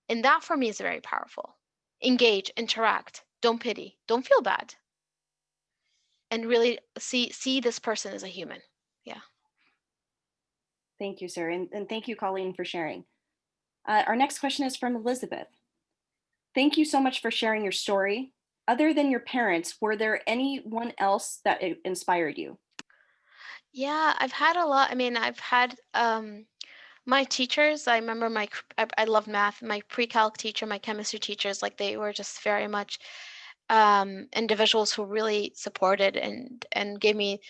C: And that for me is very powerful. Engage, interact, don't pity, don't feel bad, and really see this person as a human. Yeah.
A: Thank you, Sarah. And thank you, Colleen, for sharing. Our next question is from Elizabeth. "Thank you so much for sharing your story. Other than your parents, were there anyone else that inspired you?"
C: Yeah, I've had a lot. I mean, I've had my teachers. I remember I love math. My pre-calc teacher, my chemistry teachers, like they were just very much individuals who really supported and gave me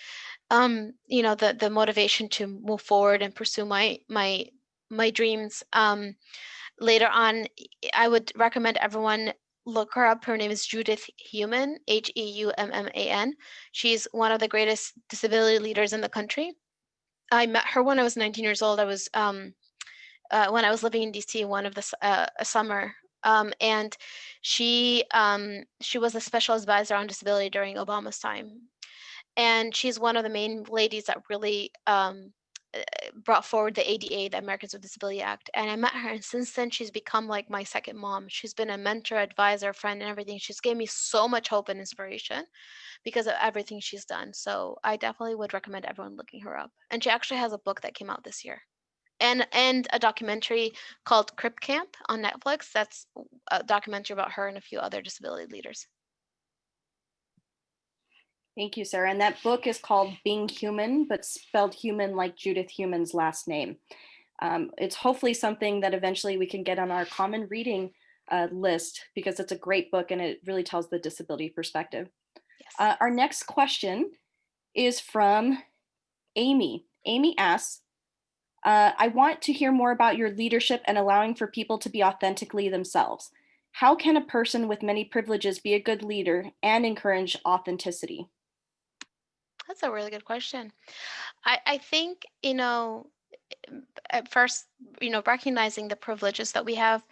C: the motivation to move forward and pursue my dreams. Later on, I would recommend everyone look her up. Her name is Judith Heumann, Heumman. She's one of the greatest disability leaders in the country. I met her when I was 19 years old. I was when I was living in DC one of a summer, and she was a special advisor on disability during Obama's time, and she's one of the main ladies that really brought forward the ADA, the Americans with Disability Act. And I met her, and since then she's become like my second mom. She's been a mentor, advisor, friend, and everything. She's given me so much hope and inspiration because of everything she's done. So I definitely would recommend everyone looking her up. And she actually has a book that came out this year, and a documentary called Crip Camp on Netflix. That's a documentary about her and a few other disability leaders.
A: Thank you, Sarah. And that book is called Being Human, but spelled human like Judith Heuman's last name. It's hopefully something that eventually we can get on our common reading list, because it's a great book and it really tells the disability perspective.
C: Yes.
A: Our next question is from Amy. Amy asks, "I want to hear more about your leadership and allowing for people to be authentically themselves. How can a person with many privileges be a good leader and encourage authenticity?"
C: That's a really good question. I think, at first, recognizing the privileges that we have.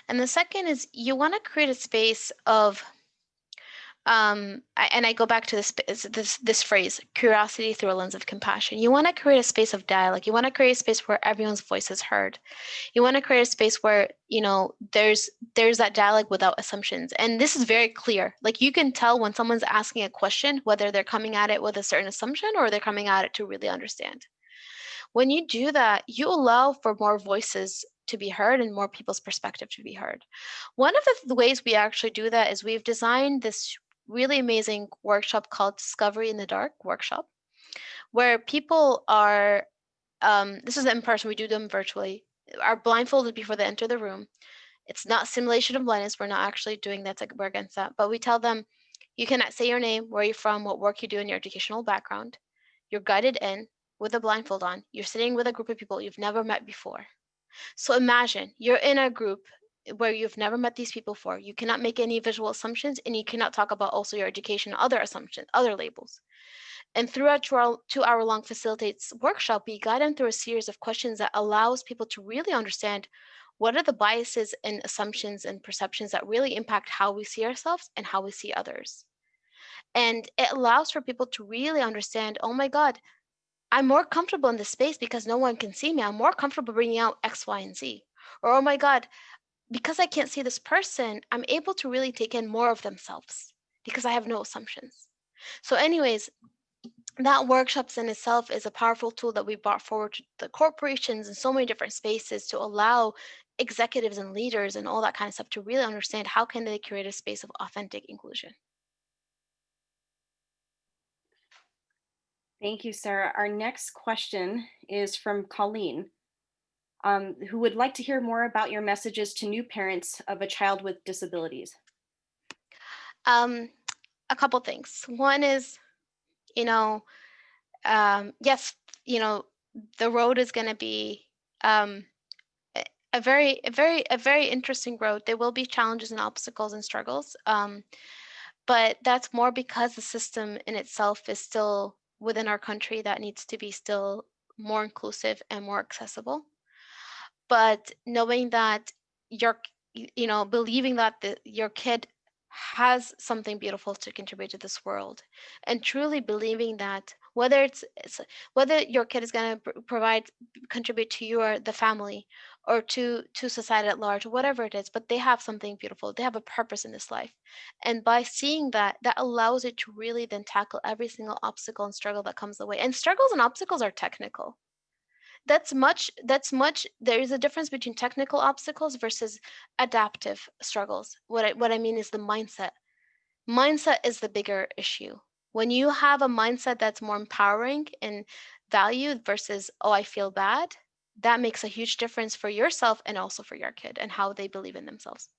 C: And the second is you want to create a space of, and I go back to this phrase, curiosity through a lens of compassion. You want to create a space of dialogue. You want to create a space where everyone's voice is heard. You want to create a space where, there's that dialogue without assumptions. And this is very clear. Like you can tell when someone's asking a question, whether they're coming at it with a certain assumption or they're coming at it to really understand. When you do that, you allow for more voices to be heard and more people's perspective to be heard. One of the ways we actually do that is we've designed this really amazing workshop called Discovery in the Dark workshop, where people are, this is in person, we do them virtually, are blindfolded before they enter the room. It's not simulation of blindness. We're not actually doing that. We're against that. But we tell them, you cannot say your name, where you're from, what work you do, and your educational background. You're guided in with a blindfold on. You're sitting with a group of people you've never met before. So imagine you're in a group where you've never met these people before. You cannot make any visual assumptions, and you cannot talk about also your education, other assumptions, other labels. And through our 2-hour-long facilitates workshop, we guide them through a series of questions that allows people to really understand what are the biases and assumptions and perceptions that really impact how we see ourselves and how we see others. And it allows for people to really understand, oh my God, I'm more comfortable in this space because no one can see me. I'm more comfortable bringing out X, Y, and Z. Or, oh my God, because I can't see this person, I'm able to really take in more of themselves because I have no assumptions. So anyways, that workshops in itself is a powerful tool that we brought forward to the corporations and so many different spaces to allow executives and leaders and all that kind of stuff to really understand how can they create a space of authentic inclusion.
A: Thank you, Sarah. Our next question is from Colleen, who would like to hear more about your messages to new parents of a child with disabilities.
C: Um, a couple things. One is, you know, yes, the road is going to be um, a very interesting road. There will be challenges and obstacles and struggles, but that's more because the system in itself is still within our country that needs to be still more inclusive and more accessible. But knowing that your believing that your kid has something beautiful to contribute to this world, and truly believing that whether your kid is going to contribute to your the family or to society at large, whatever it is, but they have something beautiful, they have a purpose in this life. And by seeing that, that allows it to really then tackle every single obstacle and struggle that comes the way. And struggles and obstacles are technical. That's much there is a difference between technical obstacles versus adaptive struggles. What I mean is the mindset is the bigger issue. When you have a mindset that's more empowering and valued versus, oh, I feel bad, that makes a huge difference for yourself and also for your kid and how they believe in themselves.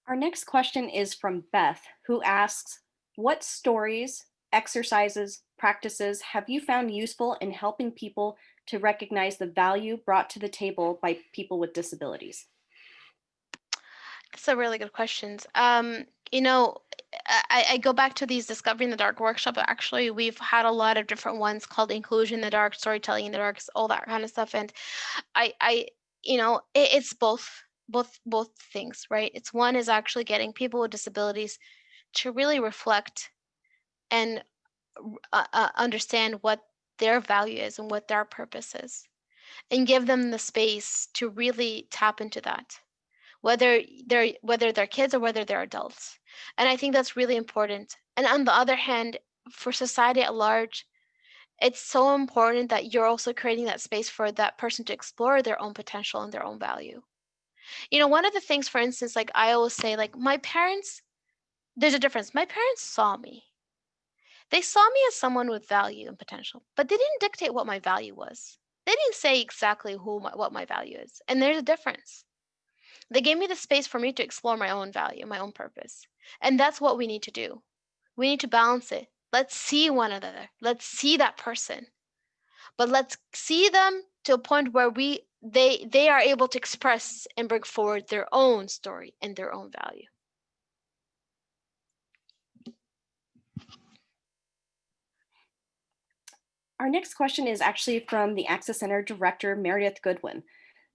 A: Our next question is from Beth, who asks, what stories, exercises, practices have you found useful in helping people to recognize the value brought to the table by people with disabilities?
C: That's a really good question. You know, I go back to these Discovery in the Dark workshop. Actually, we've had a lot of different ones called Inclusion in the Dark, Storytelling in the Dark, all that kind of stuff. And it's both things, right? It's one is actually getting people with disabilities to really reflect and understand what their value is and what their purpose is, and give them the space to really tap into that, whether they're kids or whether they're adults. And I think that's really important. And on the other hand, for society at large, it's so important that you're also creating that space for that person to explore their own potential and their own value. One of the things, for instance, like I always say, like my parents, there's a difference. My parents saw me. They saw me as someone with value and potential, but they didn't dictate what my value was. They didn't say exactly what my value is. And there's a difference. They gave me the space for me to explore my own value, my own purpose. And that's what we need to do. We need to balance it. Let's see one another. Let's see that person. But let's see them to a point where they are able to express and bring forward their own story and their own value.
A: Our next question is actually from the Access Center Director, Meredith Goodwin.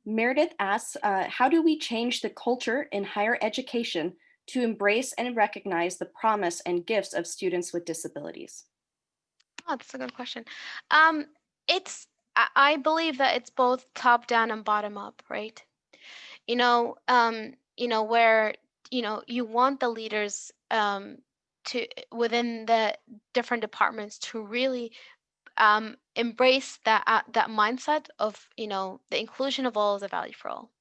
A: Meredith asks, how do we change the culture in higher education to embrace and recognize the promise and gifts of students with disabilities?
C: Oh, that's a good question. Um, I believe that it's both top down and bottom up, right? Where you want the leaders to within the different departments to really embrace that mindset of the inclusion of all is a value for all.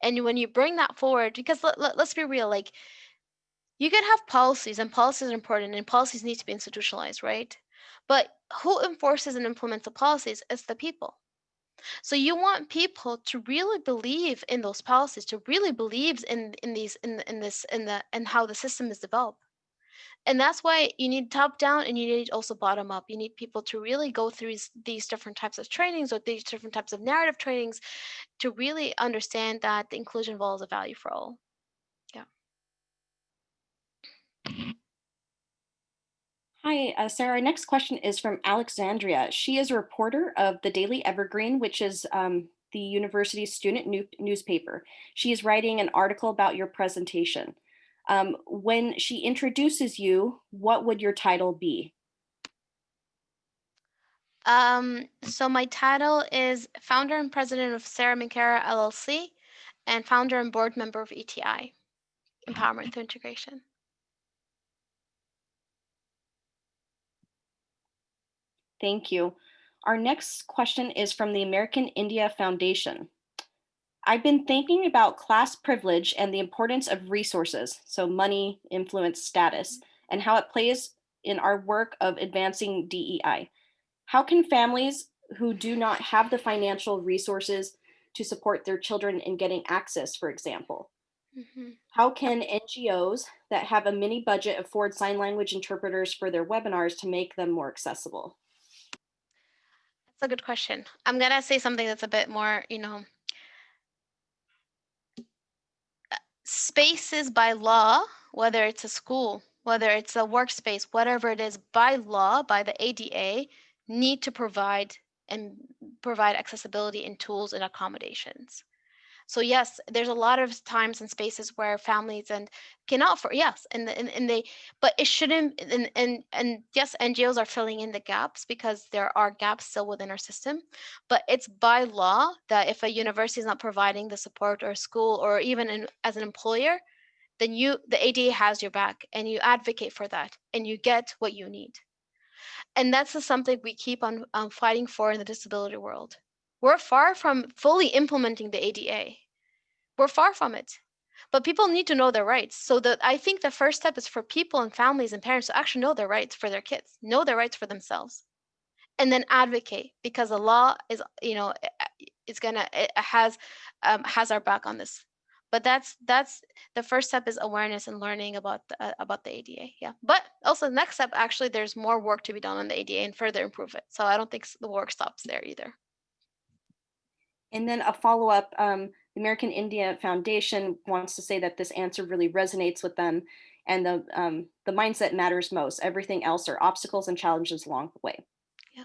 C: And when you bring that forward, because let's be real, like you can have policies, and policies are important, and policies need to be institutionalized, right? But who enforces and implements the policies is the people. So you want people to really believe in those policies, to really believe in how the system is developed. And that's why you need top down and you need also bottom up. You need people to really go through these different types of trainings or these different types of narrative trainings to really understand that the inclusion of all is a value for all. Yeah.
A: Hi, Sarah. Our next question is from Alexandria. She is a reporter of the Daily Evergreen, which is the university's student newspaper. She is writing an article about your presentation. When she introduces you, what would your title be?
C: So my title is founder and president of Sara Minkara LLC and founder and board member of ETI, Empowerment Through Integration.
A: Thank you. Our next question is from the American India Foundation. I've been thinking about class privilege and the importance of resources, so money, influence, status, and how it plays in our work of advancing DEI. How can families who do not have the financial resources to support their children in getting access, for example? How can NGOs that have a mini budget afford sign language interpreters for their webinars to make them more accessible?
C: That's a good question. I'm gonna say something that's a bit more, spaces by law, whether it's a school, whether it's a workspace, whatever it is, by law, by the ADA, need to provide accessibility in tools and accommodations. So yes, there's a lot of times and spaces where families and cannot for yes, and they, but it shouldn't. And yes, NGOs are filling in the gaps because there are gaps still within our system. But it's by law that if a university is not providing the support, or a school, or even as an employer, then the ADA has your back, and you advocate for that, and you get what you need. And that's just something we keep on fighting for in the disability world. We're far from fully implementing the ADA. We're far from it. But people need to know their rights. So I think the first step is for people and families and parents to actually know their rights for their kids, know their rights for themselves, and then advocate, because the law is, it has our back on this. But that's the first step, is awareness and learning about the ADA. Yeah. But also the next step, actually, there's more work to be done on the ADA and further improve it. So I don't think the work stops there either.
A: And then a follow-up, the American India Foundation wants to say that this answer really resonates with them, and the mindset matters most. Everything else are obstacles and challenges along the way.
C: Yeah.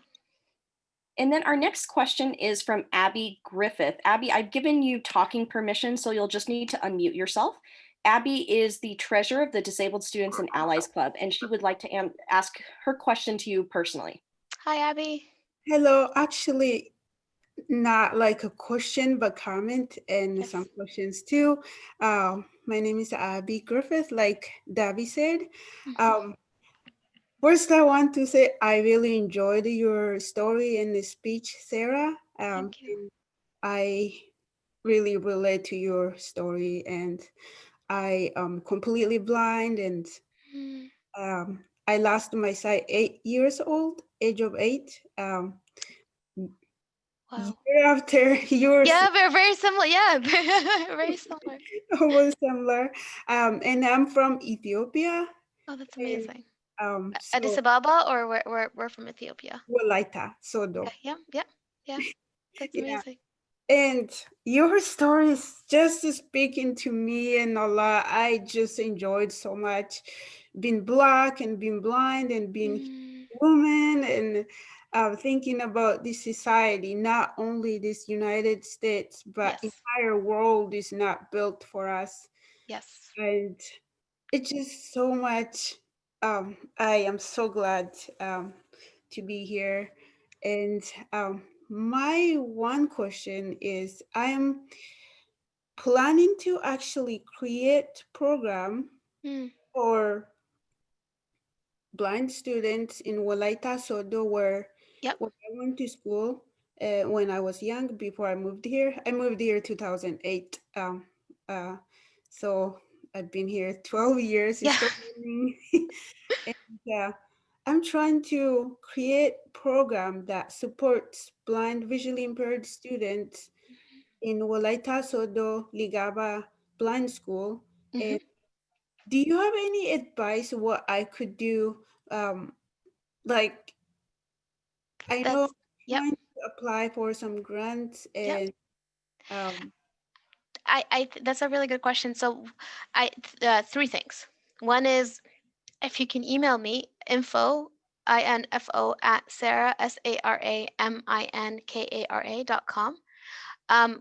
A: And then our next question is from Abby Griffith. Abby, I've given you talking permission, so you'll just need to unmute yourself. Abby is the treasurer of the Disabled Students and Allies Club, and she would like to ask her question to you personally.
C: Hi, Abby.
D: Hello, actually, not like a question, but comment and
C: Yes.
D: some questions too. My name is Abby Griffith, like Davy said. First, I want to say I really enjoyed your story and the speech, Sarah.
C: Thank you.
D: And I really relate to your story, and I am completely blind, and I lost my sight 8 years old, age of 8.
C: Wow.
D: Year after yours.
C: Yeah, we're very similar. Yeah, very similar.
D: Almost similar. And I'm from Ethiopia.
C: Oh, that's amazing.
D: So
C: Addis Ababa, or we're from Ethiopia?
D: Walaita, Sodo.
C: Okay, yeah. That's
D: Yeah.
C: amazing.
D: And your story is just speaking to me and Allah. I just enjoyed so much being Black and being blind and being woman, and thinking about this society, not only this United States, but
C: Yes.
D: entire world is not built for us.
C: Yes.
D: And it's just so much. I am so glad to be here. And my one question is, I'm planning to actually create program for blind students in Walaita Sodo, where
C: Yep.
D: when I went to school when I was young, before I moved here. I moved here 2008. So I've been here 12 years.
C: Yeah.
D: Still learning. And I'm trying to create program that supports blind, visually impaired students in Walaita Sodo Ligaba Blind School. And do you have any advice what I could do? Like, I know I'm trying to apply for some grants, and
C: That's a really good question. So three things. One is, if you can email me, info at Sarah, SaraMinkara.com.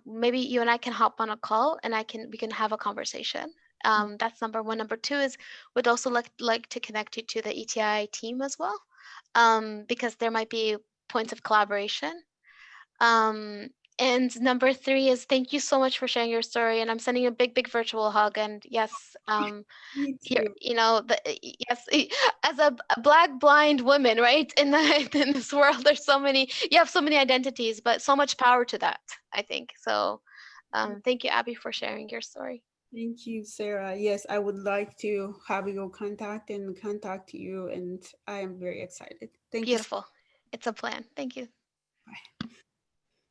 C: maybe you and I can hop on a call and we can have a conversation. That's number one. Number two is would also like to connect you to the ETI team as well, because there might be points of collaboration. And number three is thank you so much for sharing your story. And I'm sending you a big, big virtual hug. And yes,
D: Me
C: here,
D: too.
C: yes, as a Black blind woman, right? In this world, you have so many identities, but so much power to that, I think. So thank you, Abby, for sharing your story.
D: Thank you, Sarah. Yes, I would like to have your contact and contact you, and I am very excited. Thank you.
C: Beautiful. It's a plan. Thank you.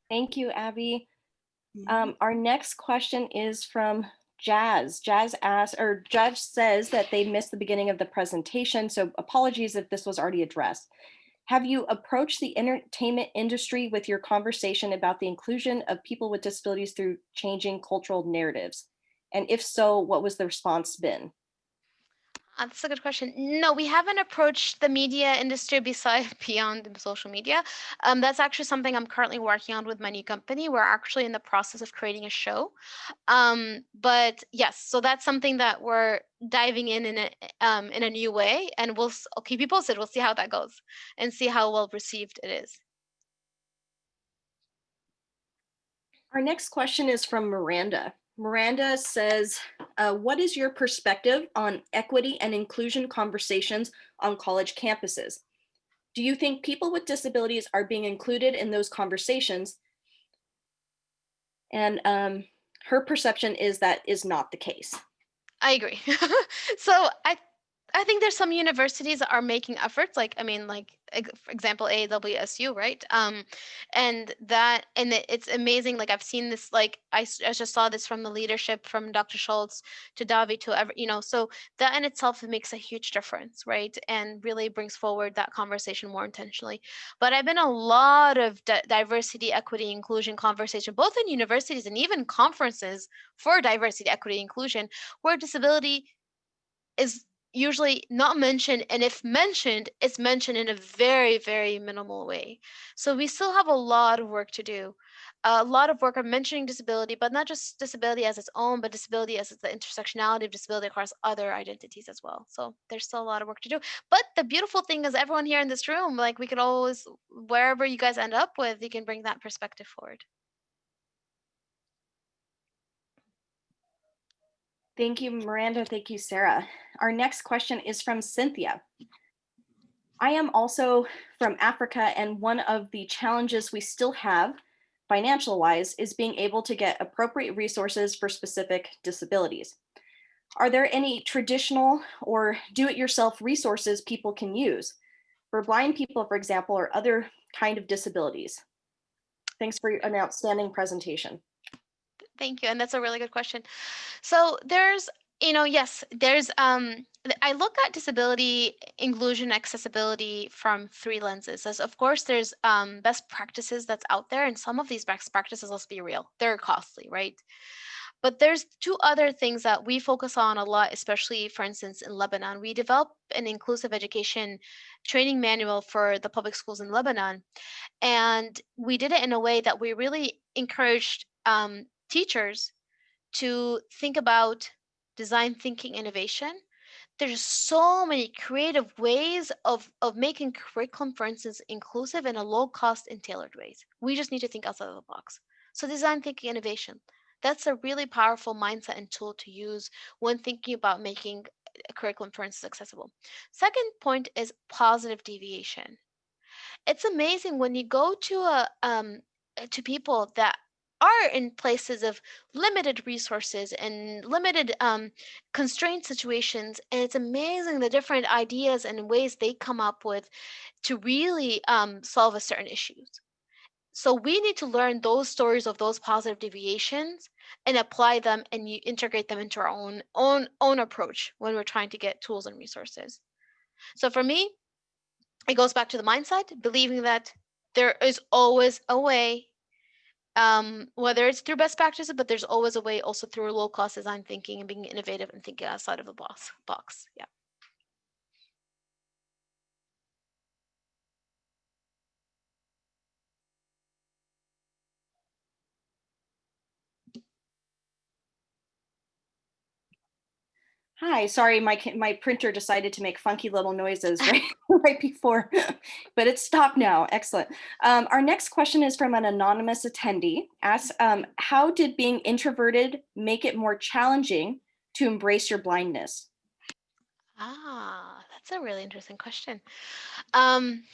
A: Thank you, Abby.
D: Mhm.
A: Our next question is from Jazz. Jazz says that they missed the beginning of the presentation, so apologies if this was already addressed. Have you approached the entertainment industry with your conversation about the inclusion of people with disabilities through changing cultural narratives? And if so, what was the response been?
C: That's a good question. No, we haven't approached the media industry beyond the social media. That's actually something I'm currently working on with my new company. We're actually in the process of creating a show. But yes, so that's something that we're diving in a new way, and I'll keep you posted. We'll see how that goes and see how well received it is.
A: Our next question is from Miranda. Miranda says, what is your perspective on equity and inclusion conversations on college campuses? Do you think people with disabilities are being included in those conversations? And her perception is that is not the case.
C: I agree. So I think there's some universities that are making efforts, like for example, AWSU, right? And it's amazing. Like I've seen this, like I just saw this from the leadership from Dr. Schultz to Davi to so that in itself makes a huge difference, right? And really brings forward that conversation more intentionally. But I've been a lot of diversity, equity, inclusion conversation, both in universities and even conferences for diversity, equity, inclusion, where disability is usually not mentioned, and if mentioned, it's mentioned in a very, very minimal way. So we still have a lot of work to do. A lot of work on mentioning disability, but not just disability as its own, but disability as the intersectionality of disability across other identities as well. So there's still a lot of work to do. But the beautiful thing is everyone here in this room, like we could always, wherever you guys end up with, you can bring that perspective forward.
A: Thank you, Miranda. Thank you, Sarah. Our next question is from Cynthia. I am also from Africa, and one of the challenges we still have, financial wise, is being able to get appropriate resources for specific disabilities. Are there any traditional or do-it-yourself resources people can use for blind people, for example, or other kind of disabilities? Thanks for an outstanding presentation.
C: Thank you. And that's a really good question. So there's, yes, there's, I look at disability, inclusion, accessibility from three lenses. As of course, there's best practices that's out there. And some of these best practices, let's be real, they're costly, right? But there's two other things that we focus on a lot, especially, for instance, in Lebanon. We developed an inclusive education training manual for the public schools in Lebanon. And we did it in a way that we really encouraged teachers to think about design thinking innovation. There's so many creative ways of making curriculum, for instance, inclusive in a low cost and tailored ways. We just need to think outside of the box. So design thinking innovation, that's a really powerful mindset and tool to use when thinking about making a curriculum, for instance, accessible. Second point is positive deviation. It's amazing when you go to people that are in places of limited resources and limited constrained situations, and it's amazing the different ideas and ways they come up with to really solve a certain issues. So we need to learn those stories of those positive deviations and apply them and integrate them into our own approach when we're trying to get tools and resources. So for me, it goes back to the mindset, believing that there is always a way, whether it's through best practices, but there's always a way also through low cost design thinking and being innovative and thinking outside of the box. Yeah.
A: Hi, sorry, my printer decided to make funky little noises right before, but it's stopped now. Excellent. Our next question is from an anonymous attendee. Asks, how did being introverted make it more challenging to embrace your blindness?
C: Ah, that's a really interesting question. Um,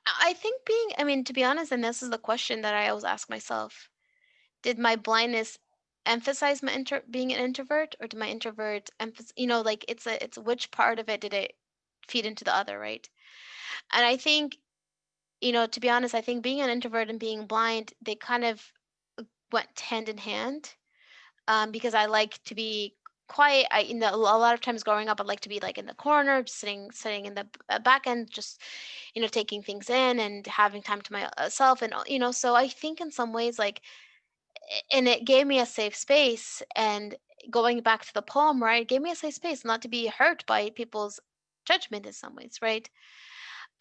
C: I think I mean, to be honest, and this is the question that I always ask myself, did my blindness emphasize my being an introvert, or did my introvert emphasize, like it's which part of it did it feed into the other, right? And I think, to be honest, I think being an introvert and being blind, they kind of went hand in hand, because I like to be quiet. A lot of times growing up, I'd like to be like in the corner, just sitting in the back end, just, taking things in and having time to myself. And, so I think in some ways, like, and it gave me a safe space. And going back to the poem, right, it gave me a safe space not to be hurt by people's judgment in some ways, right?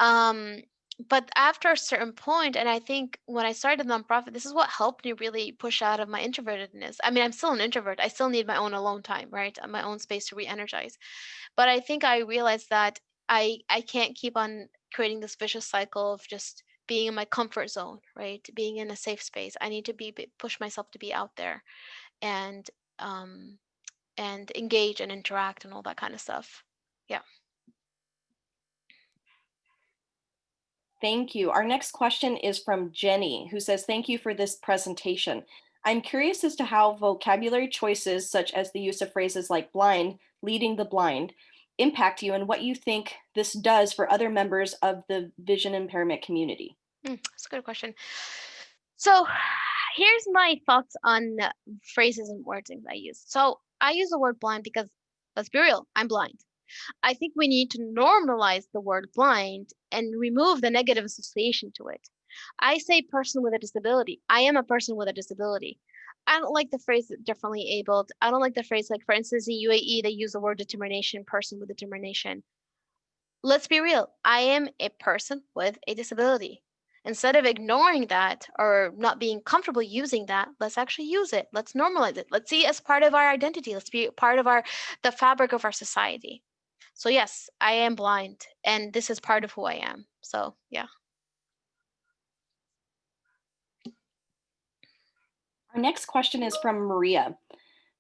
C: um but after a certain point, and I think when I started the nonprofit, this is what helped me really push out of my introvertedness. I mean, I'm still an introvert, I still need my own alone time, right, and my own space to re-energize. But I think I realized that I can't keep on creating this vicious cycle of just being in my comfort zone, right, being in a safe space. I need to push myself to be out there, and um and engage and interact and all that kind of stuff. Yeah.
A: Thank you. Our next question is from Jenny, who says, thank you for this presentation. I'm curious as to how vocabulary choices, such as the use of phrases like blind, leading the blind, impact you and what you think this does for other members of the vision impairment community.
C: That's a good question. So here's my thoughts on phrases and wordings I use. So I use the word blind because, let's be real, I'm blind. I think we need to normalize the word blind and remove the negative association to it. I say person with a disability. I am a person with a disability. I don't like the phrase differently abled. I don't like the phrase, like, for instance, in UAE, they use the word determination, person with determination. Let's be real. I am a person with a disability. Instead of ignoring that or not being comfortable using that, let's actually use it. Let's normalize it. Let's see it as part of our identity. Let's be part of the fabric of our society. So yes, I am blind, and this is part of who I am. So yeah.
A: Our next question is from Maria,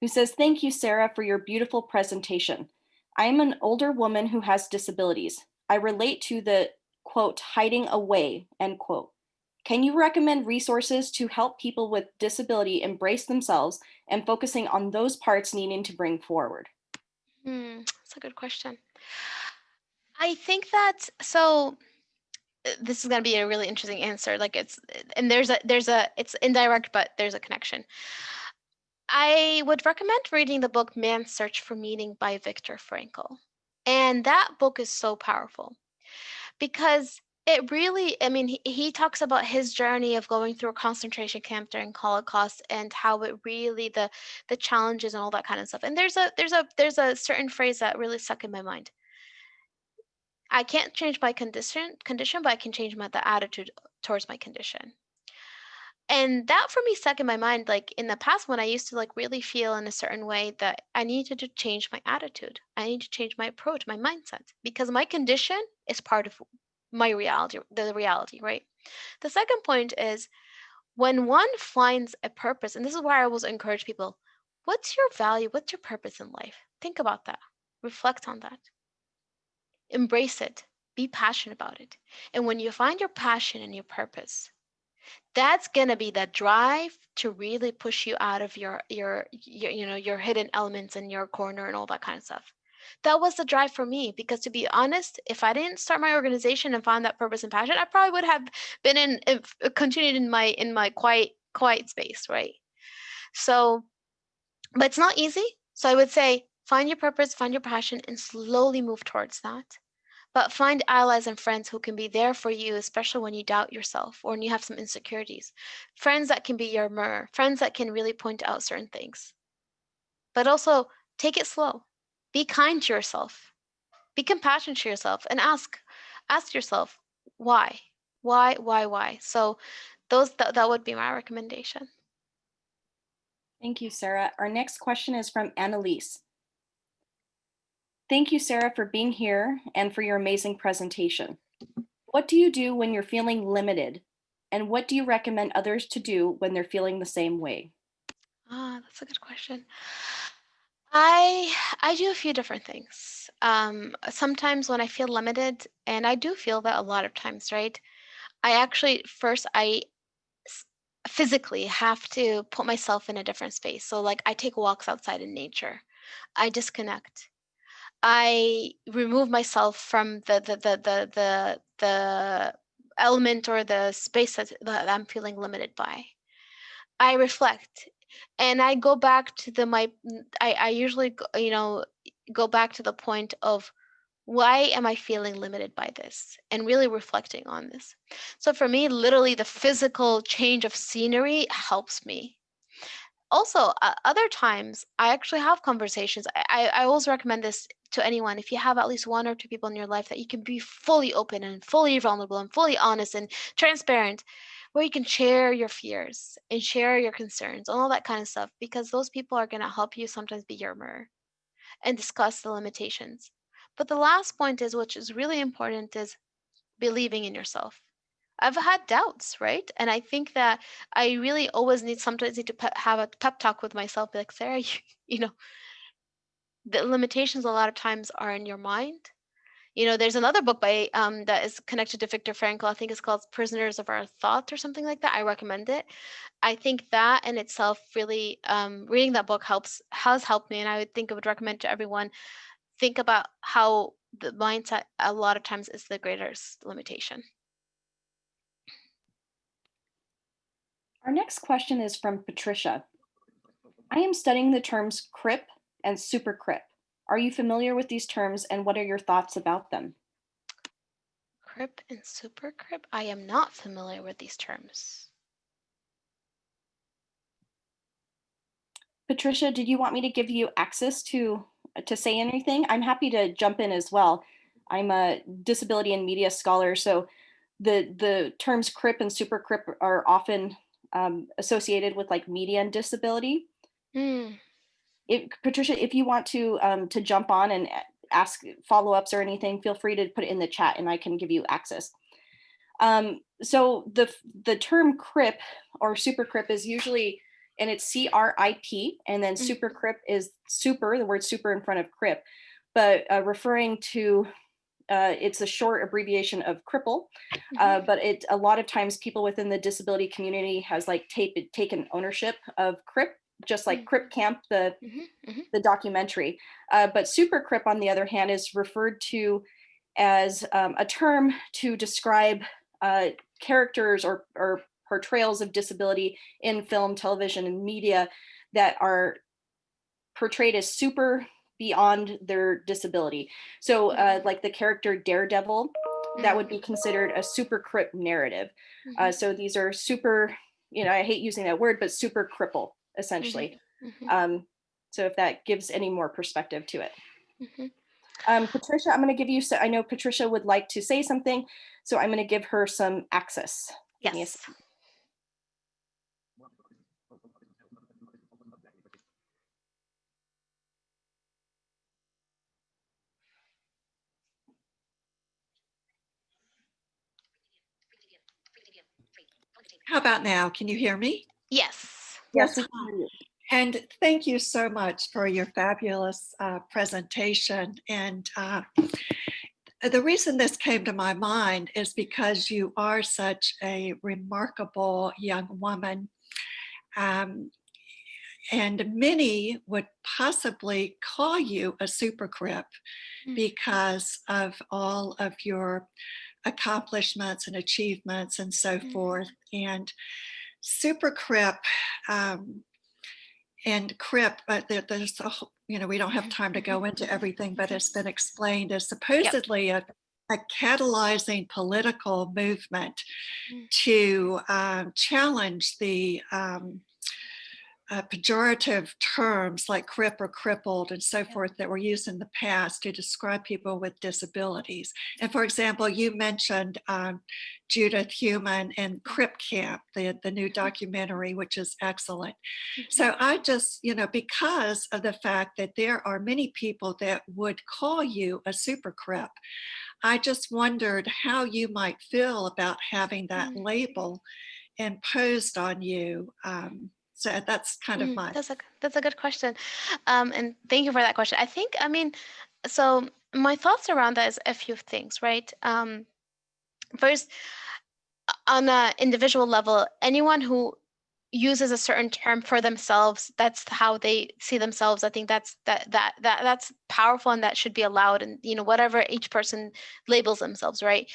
A: who says, thank you, Sara, for your beautiful presentation. I am an older woman who has disabilities. I relate to the, quote, hiding away, end quote. Can you recommend resources to help people with disability embrace themselves and focusing on those parts needing to bring forward?
C: That's a good question. I think that, so this is going to be a really interesting answer. Like, it's indirect, but there's a connection. I would recommend reading the book Man's Search for Meaning by Viktor Frankl. And that book is so powerful because it really, I mean, he talks about his journey of going through a concentration camp during Holocaust and how it really, the challenges and all that kind of stuff. And there's a certain phrase that really stuck in my mind. I can't change my condition, but I can change the attitude towards my condition. And that for me stuck in my mind, like in the past when I used to like really feel in a certain way, that I needed to change my attitude. I need to change my approach, my mindset, because my condition is part of my reality, the reality, right? The second point is, when one finds a purpose, and this is where I always encourage people, what's your value? What's your purpose in life? Think about that. Reflect on that. Embrace it. Be passionate about it. And when you find your passion and your purpose, that's going to be that drive to really push you out of your your hidden elements in your corner and all that kind of stuff. That was the drive for me, because to be honest, if I didn't start my organization and find that purpose and passion, I probably would have been continued in my quiet space, right? So, but it's not easy. So I would say, find your purpose, find your passion, and slowly move towards that. But find allies and friends who can be there for you, especially when you doubt yourself or when you have some insecurities. Friends that can be your mirror, friends that can really point out certain things. But also, take it slow. Be kind to yourself. Be compassionate to yourself, and ask yourself, why? Why? So that would be my recommendation.
A: Thank you, Sarah. Our next question is from Annalise. Thank you, Sarah, for being here and for your amazing presentation. What do you do when you're feeling limited? And what do you recommend others to do when they're feeling the same way?
C: That's a good question. I do a few different things. Sometimes when I feel limited, and I do feel that a lot of times, right? I actually first physically have to put myself in a different space. So like I take walks outside in nature. I disconnect. I remove myself from the element or the space that I'm feeling limited by. I reflect, and I go back to I usually go back to the point of why am I feeling limited by this, and really reflecting on this. So for me, literally the physical change of scenery helps me. Also, other times I actually have conversations. I always recommend this to anyone. If you have at least one or two people in your life that you can be fully open and fully vulnerable and fully honest and transparent, where you can share your fears and share your concerns and all that kind of stuff, because those people are going to help you sometimes be your mirror and discuss the limitations. But the last point is, which is really important, is believing in yourself. I've had doubts, right? And I think that I really always sometimes need to have a pep talk with myself, be like, Sarah, you know, the limitations a lot of times are in your mind. There's another book by that is connected to Viktor Frankl. I think it's called Prisoners of Our Thoughts or something like that. I recommend it. I think that in itself really, reading that book has helped me, and I would recommend to everyone, think about how the mindset a lot of times is the greatest limitation.
A: Our next question is from Patricia. I am studying the terms CRIP and super CRIP. Are you familiar with these terms, and what are your thoughts about them?
C: CRIP and super CRIP? I am not familiar with these terms.
A: Patricia, did you want me to give you access to say anything? I'm happy to jump in as well. I'm a disability and media scholar, so the terms CRIP and super CRIP are often associated with like media and disability. Patricia, if you want to jump on and ask follow-ups or anything, feel free to put it in the chat and I can give you access. So the term CRIP or super CRIP is usually, and it's CRIP, and then super CRIP is super, the word super in front of CRIP, but referring to, it's a short abbreviation of cripple, but a lot of times people within the disability community has like taken ownership of CRIP, just like Crip Camp, the documentary. But super CRIP, on the other hand, is referred to as a term to describe characters or portrayals of disability in film, television, and media that are portrayed as super beyond their disability. So like the character Daredevil, that would be considered a super CRIP narrative. So these are super, I hate using that word, but super cripple, essentially. So if that gives any more perspective to it. Patricia, I'm going to give you, I know Patricia would like to say something, so I'm going to give her some access.
C: Yes.
E: How about now? Can you hear me?
C: Yes.
A: Yes, we can hear you.
E: And thank you so much for your fabulous presentation. And the reason this came to my mind is because you are such a remarkable young woman. And many would possibly call you a super CRIP because of all of your accomplishments and achievements and so forth. And super CRIP and CRIP, but there's a whole, we don't have time to go into everything, but it's been explained as supposedly a catalyzing political movement to challenge the pejorative terms like crip or crippled and so forth that were used in the past to describe people with disabilities. And for example, you mentioned Judith Heumann and Crip Camp, the new documentary, which is excellent. So I just, because of the fact that there are many people that would call you a super crip, I just wondered how you might feel about having that label imposed on you. So that's kind of my.
C: That's a good question, and thank you for that question. So my thoughts around that is a few things, right? First, on an individual level, anyone who uses a certain term for themselves, that's how they see themselves. I think that's powerful, and that should be allowed. And whatever each person labels themselves, right?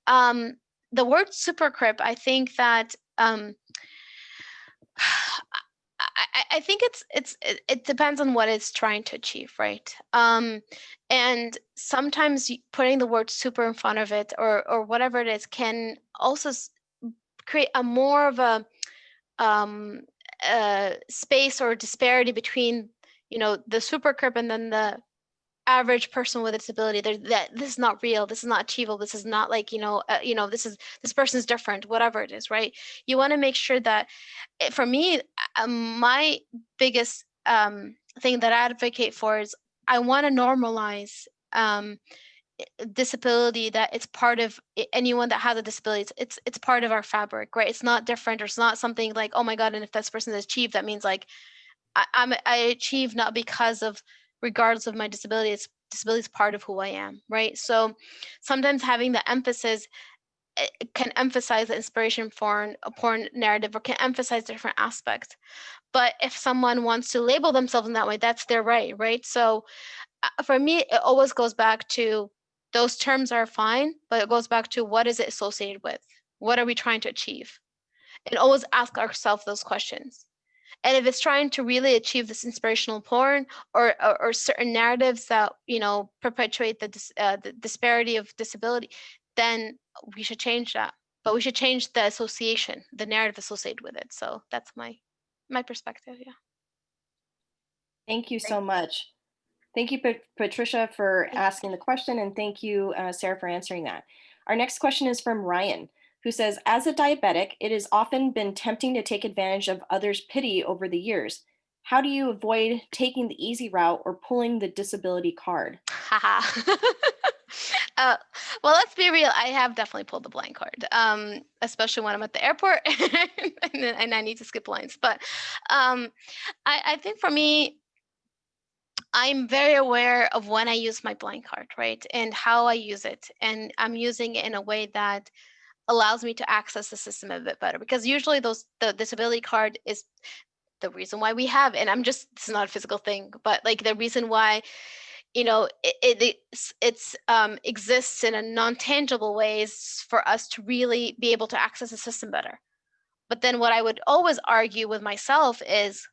C: The word super crip, I think that. I think it depends on what it's trying to achieve, right? And sometimes putting the word super in front of it or whatever it is can also create a more of a space or disparity between the super crip and then the average person with a disability. That this is not real, this is not achievable, this is not like this person's different, whatever it is, right? You want to make sure that for me, my biggest thing that I advocate for is I want to normalize disability, that it's part of anyone that has a disability. It's part of our fabric, right? It's not different, or it's not something like, oh my God, and if this person has achieved, that means like I achieve not because of, regardless of my disability. Disability is part of who I am, right? So sometimes having the emphasis can emphasize the inspiration for a porn narrative, or can emphasize different aspects. But if someone wants to label themselves in that way, that's their right, right? So for me, it always goes back to, those terms are fine, but it goes back to, what is it associated with? What are we trying to achieve? And always ask ourselves those questions. And if it's trying to really achieve this inspirational porn or certain narratives that perpetuate the disparity of disability, then we should change that. But we should change the association, the narrative associated with it. So that's my perspective. Yeah.
A: Thank you so much. Thank you, Patricia, for asking the question, and thank you, Sarah, for answering that. Our next question is from Ryan, who says, as a diabetic, it has often been tempting to take advantage of others' pity over the years. How do you avoid taking the easy route or pulling the disability card?
C: Well, let's be real. I have definitely pulled the blind card, especially when I'm at the airport and I need to skip lines. But I think for me, I'm very aware of when I use my blind card, right? And how I use it. And I'm using it in a way that allows me to access the system a bit better, because usually the disability card is the reason why we have, and this is not a physical thing, but like the reason why it exists in a non-tangible ways for us to really be able to access the system better. But then what I would always argue with myself is,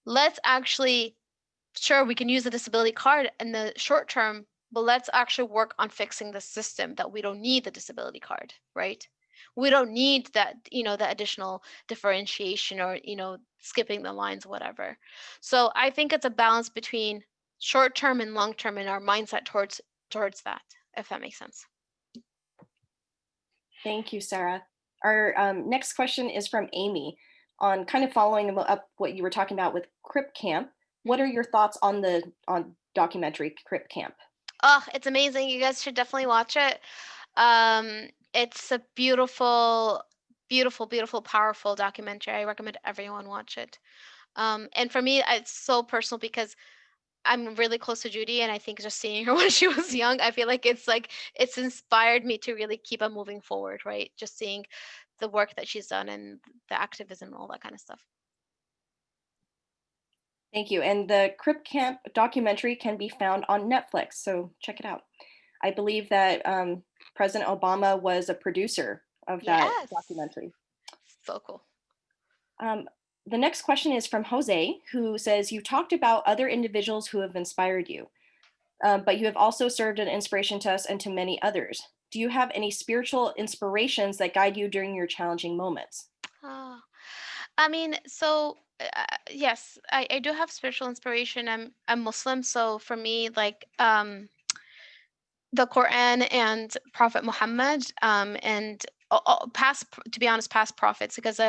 C: let's actually, sure, we can use the disability card in the short term, but let's actually work on fixing the system, that we don't need the disability card, right? We don't need that, the additional differentiation or, skipping the lines, whatever. So I think it's a balance between short term and long term in our mindset towards that, if that makes sense.
A: Thank you, Sarah. Our next question is from Amy, on kind of following up what you were talking about with Crip Camp. What are your thoughts on the documentary Crip Camp?
C: Oh, it's amazing. You guys should definitely watch it. It's a beautiful, beautiful, beautiful, powerful documentary. I recommend everyone watch it. And for me, it's so personal because I'm really close to Judy, and I think just seeing her when she was young, I feel like it's inspired me to really keep on moving forward, right? Just seeing the work that she's done and the activism and all that kind of stuff.
A: Thank you. And the Crip Camp documentary can be found on Netflix, so check it out. I believe that President Obama was a producer of that documentary.
C: So cool.
A: The next question is from Jose, who says, you talked about other individuals who have inspired you, but you have also served an inspiration to us and to many others. Do you have any spiritual inspirations that guide you during your challenging moments?
C: I mean, so yes, I do have spiritual inspiration. I'm Muslim, so for me, like the Quran and Prophet Muhammad, and past, to be honest, past prophets, because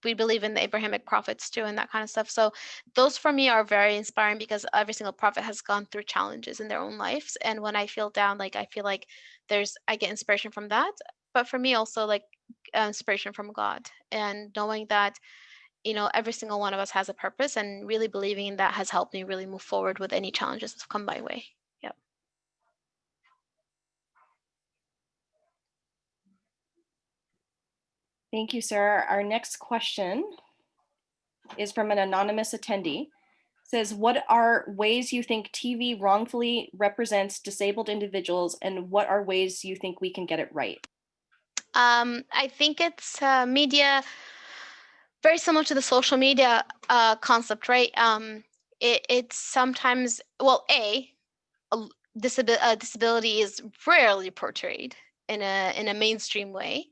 C: we believe in the Abrahamic prophets too and that kind of stuff. So those for me are very inspiring because every single prophet has gone through challenges in their own lives. And when I feel down, like I feel like I get inspiration from that. But for me also, like inspiration from God, and knowing that, every single one of us has a purpose, and really believing in that has helped me really move forward with any challenges that come my way. Yep.
A: Thank you, Sarah. Our next question is from an anonymous attendee. It says, what are ways you think TV wrongfully represents disabled individuals, and what are ways you think we can get it right?
C: I think it's media, very similar to the social media concept, right? It's sometimes, well, disability is rarely portrayed in a mainstream way.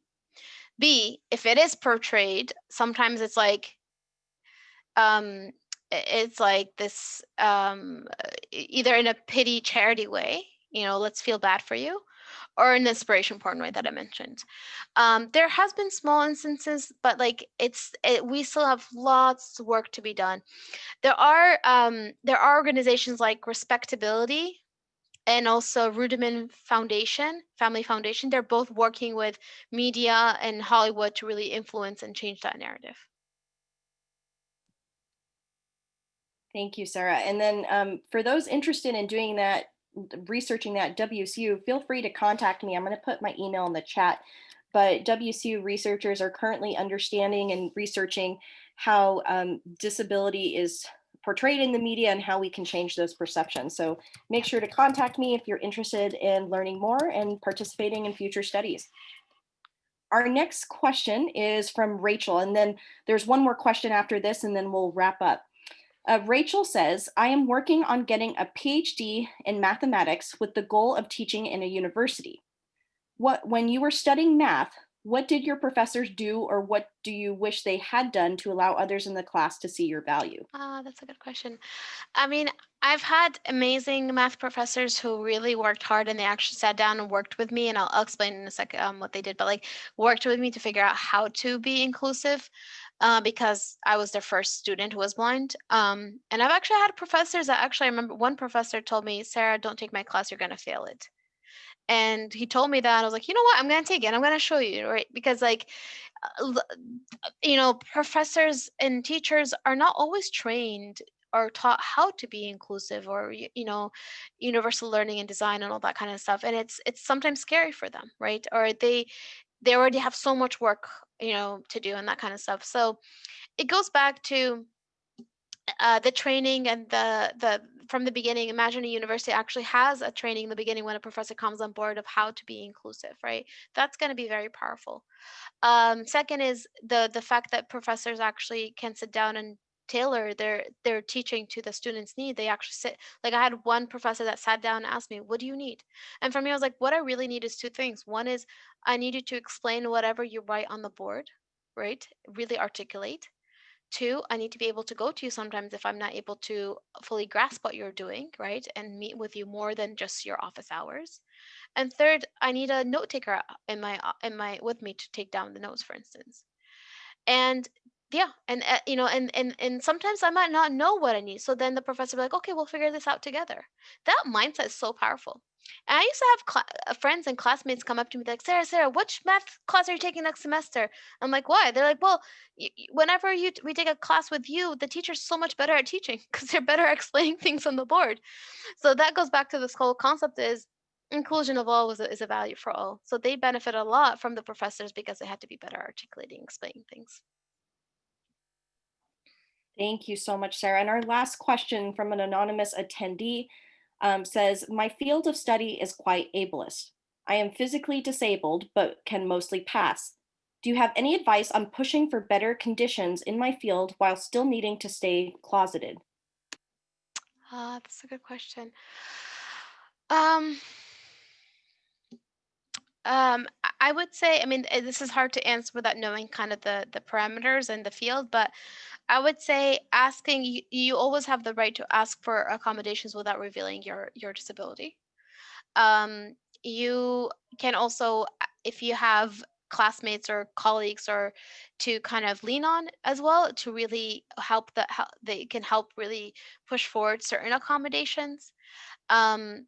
C: B, if it is portrayed, sometimes it's like this either in a pity charity way, let's feel bad for you, or an inspiration porn way that I mentioned. There has been small instances, but like we still have lots of work to be done. There are organizations like Respectability and also Rudiment Foundation, Family Foundation. They're both working with media and Hollywood to really influence and change that narrative.
A: Thank you, Sarah. And then for those interested in doing that, researching that WSU, feel free to contact me. I'm going to put my email in the chat. But WSU researchers are currently understanding and researching how disability is portrayed in the media and how we can change those perceptions. So make sure to contact me if you're interested in learning more and participating in future studies. Our next question is from Rachel, and then there's one more question after this, and then we'll wrap up. Rachel says, I am working on getting a PhD in mathematics with the goal of teaching in a university. When you were studying math, what did your professors do, or what do you wish they had done to allow others in the class to see your value?
C: That's a good question. I mean, I've had amazing math professors who really worked hard, and they actually sat down and worked with me, and I'll explain in a second what they did, but like worked with me to figure out how to be inclusive. Because I was their first student who was blind. And I've actually had professors that I remember one professor told me, Sarah, don't take my class, you're going to fail it. And he told me that, and I was like, you know what, I'm going to take it. I'm going to show you, right? Because like, professors and teachers are not always trained or taught how to be inclusive, or universal learning and design and all that kind of stuff. And it's sometimes scary for them, right? Or they already have so much work, to do and that kind of stuff. So it goes back to the training and the from the beginning. Imagine a university actually has a training in the beginning when a professor comes on board of how to be inclusive, right? That's going to be very powerful. Second is the fact that professors actually can sit down and tailor their teaching to the students' need. They actually sit, like I had one professor that sat down and asked me, what do you need? And for me, I was like, what I really need is two things. One is I need you to explain whatever you write on the board, right? Really articulate. Two, I need to be able to go to you sometimes if I'm not able to fully grasp what you're doing, right? And meet with you more than just your office hours. And third, I need a note taker with me to take down the notes, for instance. And yeah, and and sometimes I might not know what I need. So then the professor will be like, okay, we'll figure this out together. That mindset is so powerful. And I used to have friends and classmates come up to me like, Sarah, which math class are you taking next semester? I'm like, why? They're like, well, whenever we take a class with you, the teacher's so much better at teaching because they're better at explaining things on the board. So that goes back to this whole concept is inclusion of all is a value for all. So they benefit a lot from the professors because they had to be better articulating, explaining things.
A: Thank you so much, Sarah. And our last question from an anonymous attendee says, my field of study is quite ableist. I am physically disabled, but can mostly pass. Do you have any advice on pushing for better conditions in my field while still needing to stay closeted?
C: That's a good question. Um, I would say, I mean, this is hard to answer without knowing kind of the parameters and the field, but I would say asking, you always have the right to ask for accommodations without revealing your disability. You can also, if you have classmates or colleagues or to kind of lean on as well to really help they can help really push forward certain accommodations. Um,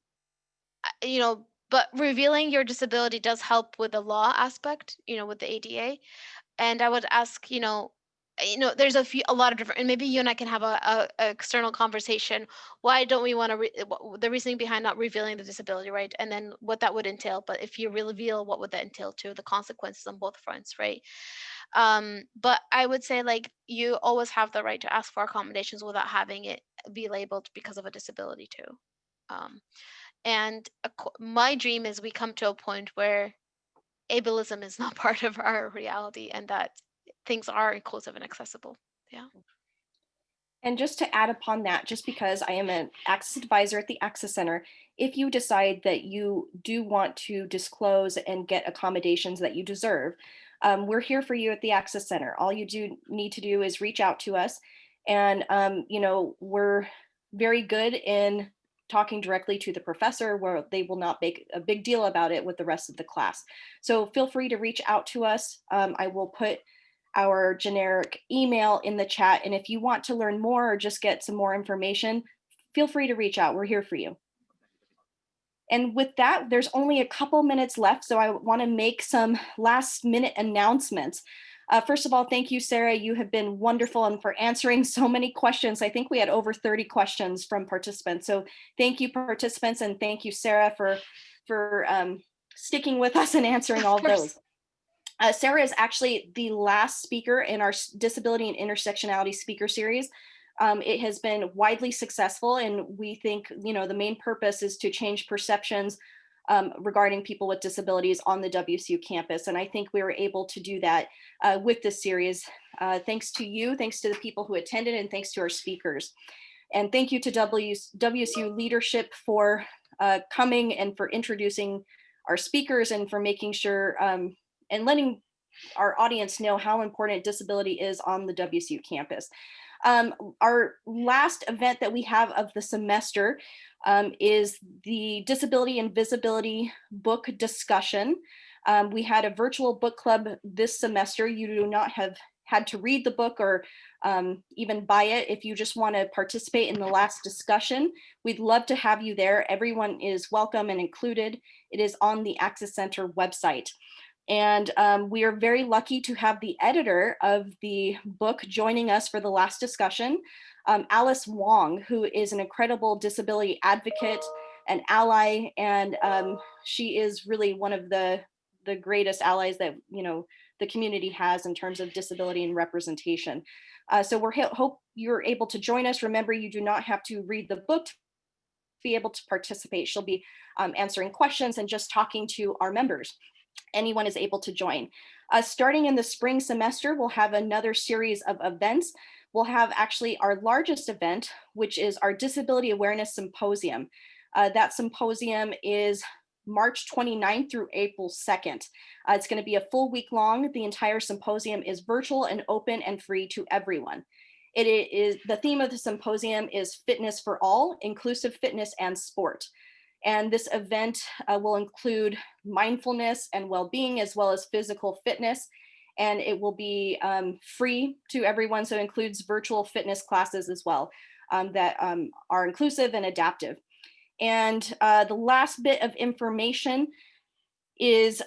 C: but revealing your disability does help with the law aspect, with the ADA. And I would ask, there's a lot of different, and maybe you and I can have a external conversation. Why don't we want to the reasoning behind not revealing the disability, right? And then what that would entail. But if you reveal, what would that entail too? The consequences on both fronts, right? But I would say, like, you always have the right to ask for accommodations without having it be labeled because of a disability too. And my dream is we come to a point where ableism is not part of our reality and that things are inclusive and accessible. Yeah.
A: And just to add upon that, just because I am an Access advisor at the Access Center, if you decide that you do want to disclose and get accommodations that you deserve, we're here for you at the Access Center. All you need to do is reach out to us. And, we're very good in talking directly to the professor, where they will not make a big deal about it with the rest of the class. So feel free to reach out to us. I will put our generic email in the chat. And if you want to learn more or just get some more information, feel free to reach out. We're here for you. And with that, there's only a couple minutes left, so I want to make some last minute announcements. First of all, thank you, Sarah. You have been wonderful and for answering so many questions. I think we had over 30 questions from participants. So thank you, participants, and thank you, Sarah, for sticking with us and answering all of those. Sarah is actually the last speaker in our Disability and Intersectionality speaker series. It has been widely successful, and we think, the main purpose is to change perceptions regarding people with disabilities on the WSU campus. And I think we were able to do that with this series. Thanks to you, thanks to the people who attended, and thanks to our speakers. And thank you to WSU leadership for coming and for introducing our speakers and for making sure and letting our audience know how important disability is on the WSU campus. Our last event that we have of the semester is the Disability Invisibility book discussion. We had a virtual book club this semester. You do not have had to read the book or even buy it. If you just want to participate in the last discussion, we'd love to have you there. Everyone is welcome and included. It is on the Access Center website. And we are very lucky to have the editor of the book joining us for the last discussion, Alice Wong, who is an incredible disability advocate and ally. And she is really one of the greatest allies that, the community has in terms of disability and representation. So we hope you're able to join us. Remember, you do not have to read the book to be able to participate. She'll be answering questions and just talking to our members. Anyone is able to join. Starting in the spring semester, we'll have another series of events. We'll have actually our largest event, which is our Disability Awareness Symposium. That symposium is March 29th through April 2nd. It's going to be a full week long. The entire symposium is virtual and open and free to everyone. The theme of the symposium is Fitness for All, Inclusive Fitness and Sport. And this event will include mindfulness and well-being, as well as physical fitness. And it will be free to everyone. So it includes virtual fitness classes as well that are inclusive and adaptive. And the last bit of information is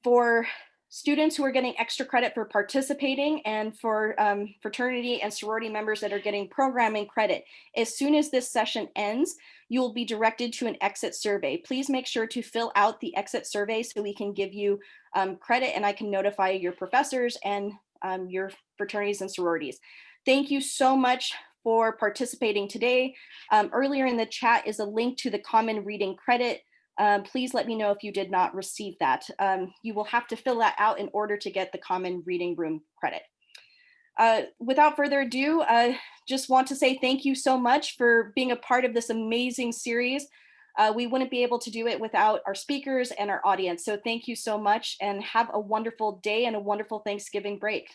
A: for students who are getting extra credit for participating, and for fraternity and sorority members that are getting programming credit. As soon as this session ends, you will be directed to an exit survey. Please make sure to fill out the exit survey so we can give you credit, and I can notify your professors and your fraternities and sororities. Thank you so much for participating today. Earlier in the chat is a link to the common reading credit. Please let me know if you did not receive that. You will have to fill that out in order to get the common reading room credit. Without further ado, just want to say thank you so much for being a part of this amazing series. We wouldn't be able to do it without our speakers and our audience. So thank you so much and have a wonderful day and a wonderful Thanksgiving break.